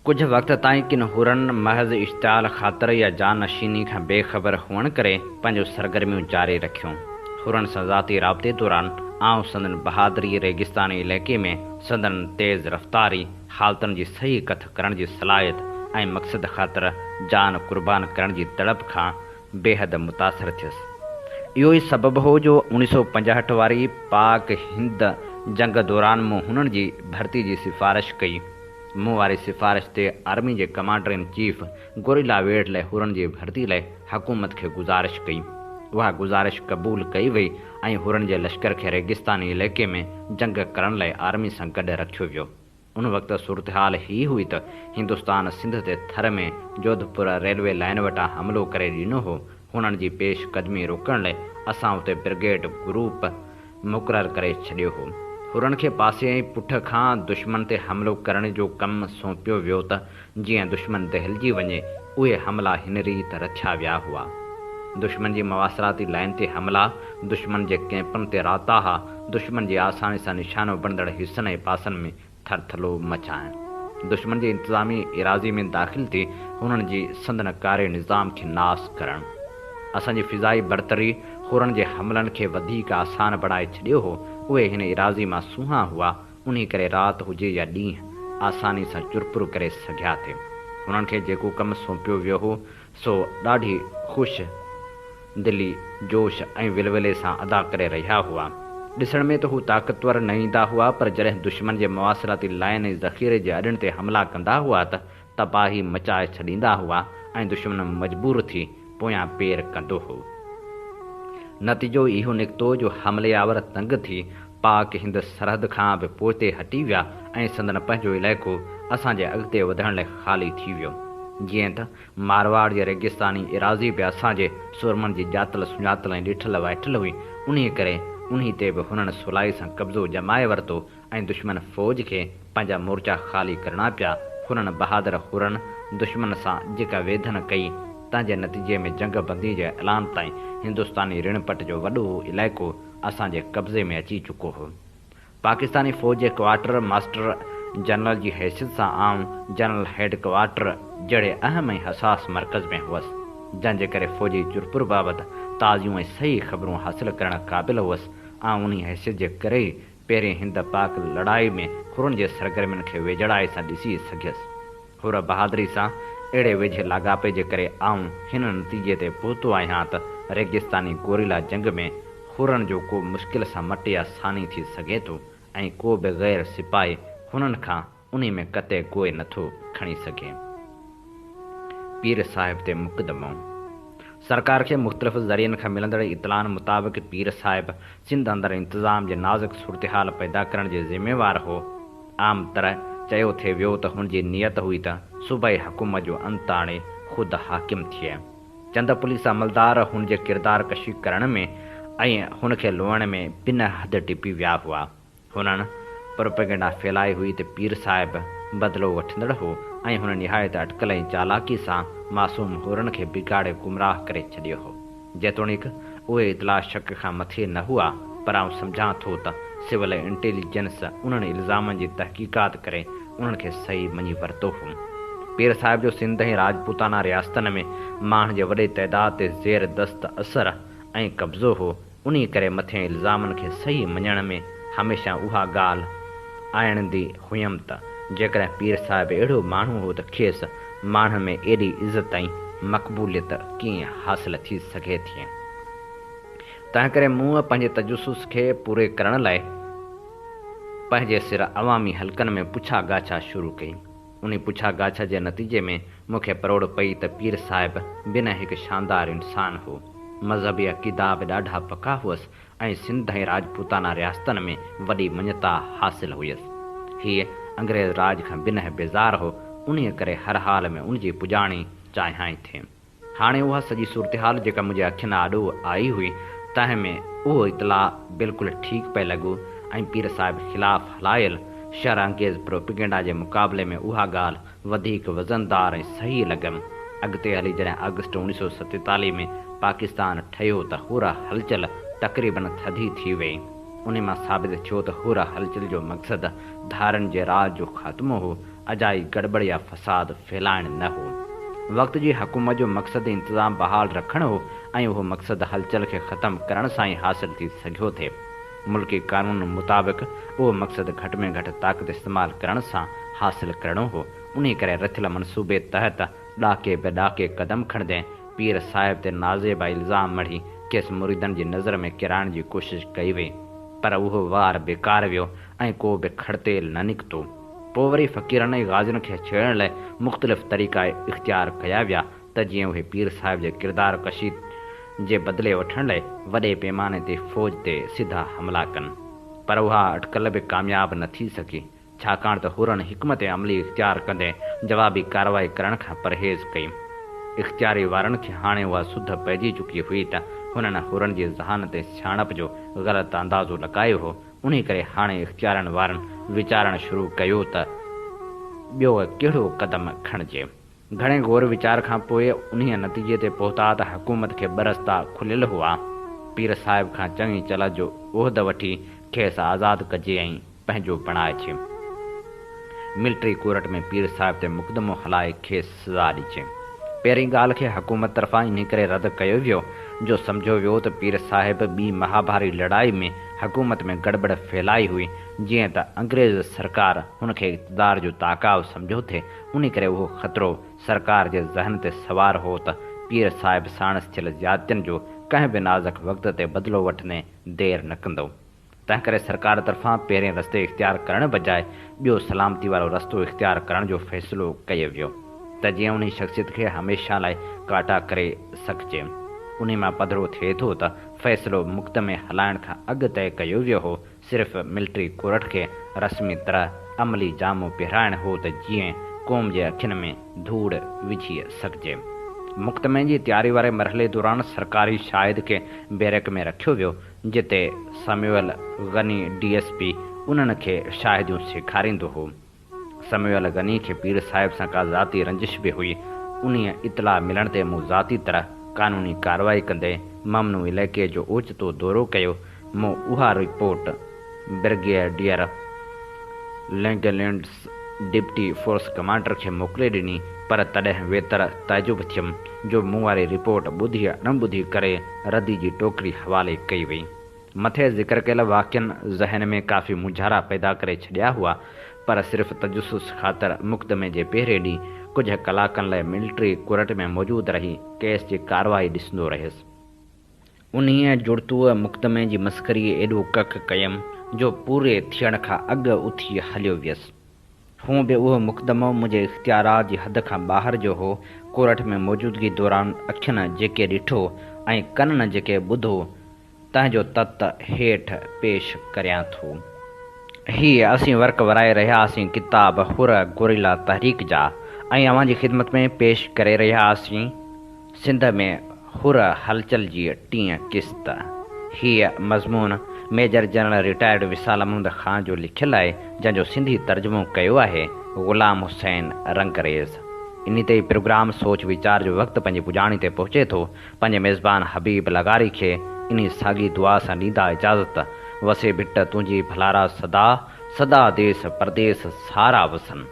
कुझु वक़्त ताईं किन हुरनि महज़ इश्तियाल ख़ातिर या जानशीनी खां बेख़बर हुअण करे पंहिंजो सरगर्मियूं जारी रखियूं। हुरनि सां ज़ाती राब्ते दौरान आउं संदन बहादुरी रेगिस्तानी इलाइक़े में संदन तेज़ रफ़्तारी हालतुनि जी सही कथ करण जी सलाहियत ऐं मक़सद ख़ातिर जान कुर्बान करण जी तड़प खां बेहद मुतासिर थियुसि। इहो ई सबबु हो जो 1965 वारी पाक हिंद जंग दौरान मूं हुननि जी भर्ती जी सिफ़ारिश कई। मूं वारी सिफ़ारिश ते आर्मी जे कमांडर इन चीफ गोरिला वेड लाइ हुरनि जी भर्ती लाइ हुकूमत खे गुज़ारिश कई। उहा गुज़ारिश क़बूल कई वई ऐं हुरनि जे लश्कर खे रेगिस्तानी इलाइक़े में जंग करण लाइ आर्मी सां गॾु रखियो वियो। उन वक़्तु सूरतहाल ही हुई त हिंदुस्तान सिंध ते थर में जोधपुर रेलवे लाइन वटां हमिलो करे ॾिनो हो। हुननि जी पेशकदमी रोकण लाइ असां उते ब्रिगेड ग्रुप मुक़ररु करे छॾियो हो। हुरनि खे पासे ऐं पुठ खां दुश्मन ते हमिलो करण जो कमु सौंपियो वियो त जीअं दुश्मन दहिलजी वञे उहे हमला हिन रीति रथिया विया हुआ। दुश्मन जी मवासिलाती लाइन ते हमला, दुश्मन जे कैंपनि ते राताहा, दुश्मन जे आसानी सां निशानो बणंदड़ हिसनि ऐं पासनि में थरथलो मचाइण, दुश्मन जे इंतिज़ामी इराज़ी में दाख़िल थी हुननि जी संदन कारे निज़ाम खे नास करणु। असांजी फ़िज़ाई बरतरी हुरनि जे हमलनि खे वधीक आसान बणाए छॾियो हो। उहे हिन इराज़ी मां सुहा हुआ, उन्ही करे राति हुजे या ॾींहुं आसानी सां चुरपुर करे सघिया थे। हुननि खे जेको कमु सौंपियो वियो हो सो ॾाढी ख़ुशि दिली, जोश ऐं विलविले सां अदा करे रहिया हुआ। ॾिसण में त हू ताक़तवर न ईंदा हुआ, पर जॾहिं दुश्मन जे मवासिलाती लाइन ऐं ज़ख़ीरे जे अॾनि ते हमला कंदा हुआ त तबाही मचाए छॾींदा हुआ ऐं दुश्मन मजबूर थी पोयां पेर कंदो हो। नतीजो इहो निकितो जो हमलेआवर तंग थी पाक हिंद सरहद खां बि पोइते हटी विया ऐं संदन पंहिंजो इलाइक़ो असांजे अॻिते वधण लाइ ख़ाली थी वियो। जीअं त मारवाड़ जे रेगिस्तानी इराज़ी बि असांजे सुरमनि जी ॼातल सुञातल ऐं ॾिठल वाइठल हुई, उन्ही करे उन्ही ते बि हुननि सुलाई सां कब्ज़ो जमाए वरितो ऐं दुश्मन फ़ौज खे पंहिंजा मोर्चा ख़ाली करणा पिया। हुननि बहादुर हुरनि दुश्मन सां जेका वेधन कई, तंहिंजे नतीजे में जंग बंदी जे ऐलान ताईं हिंदुस्तानी ऋणपट जो वॾो इलाइक़ो असांजे कब्ज़े में अची चुको हो। पाकिस्तानी फ़ौज जे क्वार्टर मास्टर जनरल जी हैसियत सां आउं जनरल हेड क्वार्टर जहिड़े अहम ऐं हसास मर्कज़ में हुअसि, जंहिंजे करे फ़ौजी चुरपुर बाबति ताज़ियूं ऐं सही ख़बरूं हासिल करण क़ाबिल हुअसि। आउं उन हैसियत जे करे ई पहिरें हिंद पाक लड़ाई में हुरनि जे सरगर्मियुनि खे वेझड़ाई सां ॾिसी सघियसि। हुर बहादुरी सां अहिड़े वेझे लाॻापे जे करे आउं हिन नतीजे ते पहुतो आहियां त रेगिस्तानी गोरिला जंग में हुरनि जो को मुश्किल सां मटे आसानी थी सघे थो ऐं को बि ग़ैर सिपाही हुननि खां उन में कते कोई नथो खणी सघे। पीर साहिब ते मुक़दमो। सरकार खे मुख़्तलिफ़ ज़रियनि खां मिलंदड़ इतलाउनि मुताबिक़ पीर साहिब सिंध अंदरि इंतिज़ाम जे नाज़ुक सूरतहाल पैदा करण जे ज़िम्मेवार हो। आम तरह चयो थे वियो त हुनजी नियत हुई त सूबाई हुकूमत जो अंत आणे ख़ुदि हाकिम थिए। चंद पुलिस अमलदार हुन जे किरदार कशी करण में ऐं हुनखे लुहण में बिन हद टिपी विया हुआ। हुननि प्रोपेगेंडा फैलाई हुई त पीर साहिब बदिलो वठंदड़ हो ऐं हुन निहायत अटकल ऐं चालाकी सां मासूम हुरनि खे बिगाड़े गुमराह करे छॾियो हो। जेतोणीकि उहे इतला शक खां मथे न हुआ, पर आउं सम्झां थो त सिविल इंटेलिजेंस उन्हनि इल्ज़ामनि जी तहक़ीक़ात करे उन्हनि खे सही मञी वरितो हो। पीर साहिब जो सिंध ऐं राजपूताना रियासतनि में माण्हुनि जे वॾे तइदाद ते ज़ेर दस्त असर ऐं कब्ज़ो हो। उन्ही करे मथे इल्ज़ामनि खे सही मञण में हमेशह उहा ॻाल्हि आणंदी हुयमि त जेकॾहिं पीर साहिब अहिड़ो माण्हू हो त खेसि माण्हुनि में एॾी इज़त ऐं मक़बूलियत कीअं हासिल थी सघे थी। तंहिं करे मूं पंहिंजे तजसुस खे पूरे करण लाइ पंहिंजे सिर अवामी हलकनि में पुछा गाछा शुरू कई। उन पुछा गाछा जे नतीजे में मूंखे परोड़ पई त पीर साहिब बिन हिकु शानदार इंसान हो। मज़हबी अक़ीदा बि ॾाढा पका हुअसि ऐं सिंध ऐं राजपूताना रियासतनि में वॾी मञता हासिल हुयसि। हीअ अंग्रेज़ राज खां बिन बेज़ार हो, उन्हीअ करे हर हाल में उनजी पुॼाणी चाहियां थे। हाणे उहा सॼी सूरतहाल जेका मुंहिंजे अखियुनि आॾो आई हुई, तंहिं में उहो इतला बिल्कुलु ठीकु पिए लॻो ऐं पीर साहिब ख़िलाफ़ु हलायल शर अंगेज़ प्रोपेगेंडा जे मुक़ाबले में उहा ॻाल्हि वधीक वज़नदार ऐं सही लॻमि। अॻिते हली जॾहिं अगस्त 1947 में पाकिस्तान ठहियो त हुरा हलचल तक़रीबन थधी थी वई। उन मां साबित थियो त हुरा हलचल जो मक़सदु धारनि जे राज जो ख़ात्मो हो, अजाई गड़बड़ या फ़साद फैलाइण न हो। वक़्त जी हुकूमत जो मक़सदु इंतिज़ाम बहाल रखणु हो ऐं उहो मक़सदु हलचल खे ख़तमु करण सां ई हासिल थी सघियो थे। मुल्की कानून मुताबिक़ उहो मक़सदु घटि में घटि ताक़त इस्तेमालु करण सां हासिल करणो हो। उन करे रथियल मनसूबे तहत ॾाके बे ॾाके क़दम खणंदे पीर साहिब ते नाज़ेबा इल्ज़ाम मढ़ी खेसि मुरीदनि जी नज़र में किराइण जी कोशिशि कई वई, पर उहो वार बेकार वियो ऐं को बि खड़तेल न निकितो। पोइ वरी फ़क़ीरनि ऐं गाज़ियुनि खे छेड़ण लाइ मुख़्तलिफ़ तरीक़ा इख़्तियार कया विया त जीअं उहे पीर साहिब जे किरदार कशी जे बदिले वठण लाइ वॾे पैमाने ते फ़ौज ते सिधा हमला कनि, पर उहा अटकल बि कामयाबु न थी सघी, छाकाणि त हुरनि हिकमत अमली इख़्तियार कंदे जवाबी कार्रवाई करण खां परहेज़ कई। इख़्तियारी वारनि खे हाणे उहा सुध पइजी चुकी हुई त हुननि हुरनि जी ज़हानत ऐं सियाणप जो ग़लति अंदाज़ो लॻायो हो। उन करे हाणे इख़्तियारनि वारनि वीचारणु शुरू कयो त ॿियो कहिड़ो क़दम खणिजे। घणे गौर वीचार खां पोइ उन्हीअ नतीजे ते पहुता त हुकूमत खे ॿ रस्ता खुलियल हुआ। पीर साहिब खां चङी चल जो उहिद वठी खेसि आज़ादु कजे ऐं पंहिंजो बणाए छे। मिलिट्री कोर्ट में पीर साहिब ते मुक़दमो हलाए खेसि सज़ा ॾिचे। पहिरीं ॻाल्हि खे हुकूमत तरफ़ां इन करे रद्द कयो वियो जो सम्झो वियो त पीर साहिब ॿी महाभारी लड़ाई में हुकूमत में गड़बड़ फैलाई हुई, जीअं त अंग्रेज़ सरकार हुनखे इक़्तिदार जो ताक़ाव सम्झो थे। उन करे उहो ख़तरो सरकार जे ज़हन ते सवार हो त पीर साहिब साणसि थियल ज़्यादतियुनि जो कंहिं बि नाज़ुक वक़्त ते बदिलो वठणे देरि न कंदो। तंहिं करे सरकार तरफ़ां पहिरें रस्ते इख़्तियार करण बजाए ॿियो सलामती वारो रस्तो इख़्तियार करण जो फ़ैसिलो कयो वियो त जीअं उन शख़्सियत खे हमेशह लाइ काटा करे सघिजे। उन मां पधिरो थिए थो त फ़ैसिलो मुक़दमे हलाइण खां अॻु तइ कयो वियो हो। सिर्फ़ मिलिट्री कोर्ट खे रस्मी तरह अमली जामो पहिराइण हो त जीअं क़ौम जे अखियुनि में धूड़ विझी सघिजे। मुक़दमे जी तयारी वारे मरहले दौरान सरकारी शाहिद खे बैरक में रखियो वियो, जिते समूअल गनी DSP उन्हनि खे शाहिदियूं सेखारींदो हो। समूअल गनी खे पीर साहिब सां का ज़ाती रंजिश बि हुई। उन्हीअ इतला मिलण ते मूं ज़ाती तरह कानूनी कार्रवाई कंदे ममनू इलाइक़े जो ओचितो दौरो कयो। मूं उहा report brigadier Langlands deputy force commander खे मोकिले ॾिनी, पर तॾहिं वेतर ताजुब थियुमि जो मूं वारी रिपोर्ट ॿुधी न ॿुधी करे रदी जी टोकरी हवाले कई वई। मथे ज़िक्र कयल वाक़िअनि ज़हन में काफ़ी मुंझारा पैदा करे छॾिया हुआ, पर सिर्फ़ तजसुस ख़ातिर मुक़दमे जे पहिरें ॾींहुं कुझु कलाकनि लाइ मिलिट्री कोर्ट में मौजूदु रही केस जी कार्रवाई ॾिसंदो रहियुसि। उन्हीअ जुड़तूअ मुक़दमे जी मस्करी एॾो कख कयमि जो पूरे थियण खां अॻु उथी हलियो वियुसि। हूअं बि उहो मुक़दमो मुंहिंजे इख़्तियारात जी हद खां ॿाहिरि जो हो। कोर्ट में मौजूदगी दौरान अखियुनि जेके ॾिठो ऐं कननि जेके ॿुधो, तंहिंजो तत हेठि पेश करियां थो। हीअ असीं वर्क वराए रहियासीं किताब हुर गुरिल्ला तहरीक जा ऐं अव्हां जी ख़िदमत में पेश करे रहियासीं सिंध में हुर हलचल जी 3 क़िस्त। हीअ मज़मून major general retired Wisal Ahmed Khan जो लिखियलु आहे, जंहिंजो सिंधी तर्जुमो कयो आहे ग़ुलाम हुसैन रंगरेज़। इन ते प्रोग्राम सोच वीचार जो वक़्तु पंहिंजी पुॼाणी ते पहुचे थो। पंहिंजे मेज़बान हबीब लगारी खे इन साॻी दुआ सां ॾींदा इजाज़त। वसे भिट तुंहिंजी भलारा सदा सदा देश परदेस सारा वसन।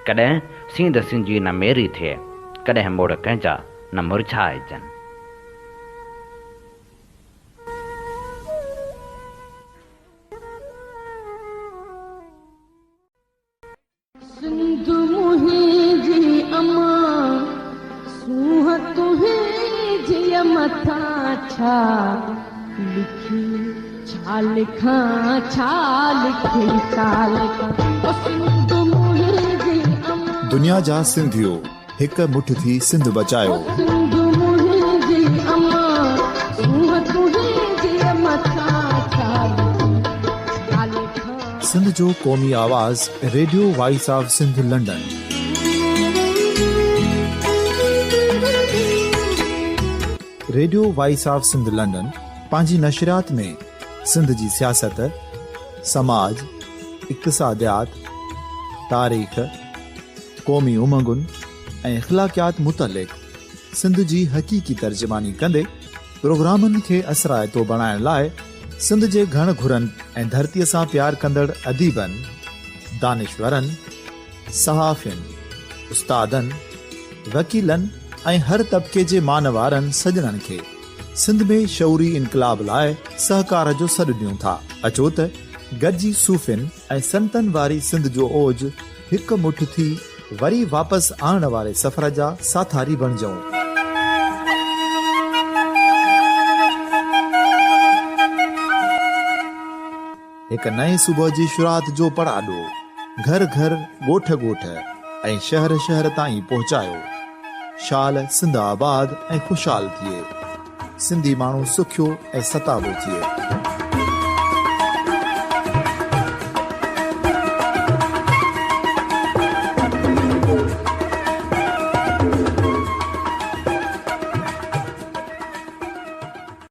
कॾहिं सींध सिंजी न मेरी थिए, कॾहिं मोड़ कंहिंजा न मुरझाइजनि। सिंध मुंहिंजी अमा सूह तुंहिंजी मथां छा लिखी, छा लिखां छा लिखी, छा लिखां। सिंध मुंहिंजी अमा, दुनिया जा सिंधियो हिक मुठ थी सिंध बचायो। सिंध मुंहिंजी अमा सूह तुंहिंजी मथां छा लिखी, छा लिखां। सिंध जो क़ौमी आवाज़ radio voice of Sindh London. Radio voice of Sindh London पंहिंजी नशरियात में सिंध जी सियासत, समाज, इक़्तिसादियात, तारीख़, क़ौमी उमंगुनि ऐं इख़्लाक़ियात मुतलिक़ सिंध जी हक़ीक़ी तर्जुमानी कंदे प्रोग्रामनि खे असराइतो बणाइण लाइ सिंध जे घण घुरनि ऐं धरतीअ सां प्यार कंदड़ अदीबनि, दानिश्वरनि, सहाफ़ियुनि, उस्तादनि, वकीलनि ऐं हर तबिके जे मानवारनि सजणनि खे सिंध में शऊरी इनक़लाब लाइ सहकार जो सॾु ॾियूं था। अचो त गॾिजी सूफ़ियुनि ऐं संतनि वारी सिंध जो ओज हिकु मुठ थी वरी वापसि आणण वारे सफ़र जा साथारी बणिजऊं। हिकु नए सुबुह जी शुरूआत जो पड़ाॾो घर घर, ॻोठ ॻोठ ऐं शहर शहर ताईं पहुचायो। शाल सिंध आबाद ऐं ख़ुशहाल थिए, सिंधी माण्हू सुखियो ऐं सताबो थिए।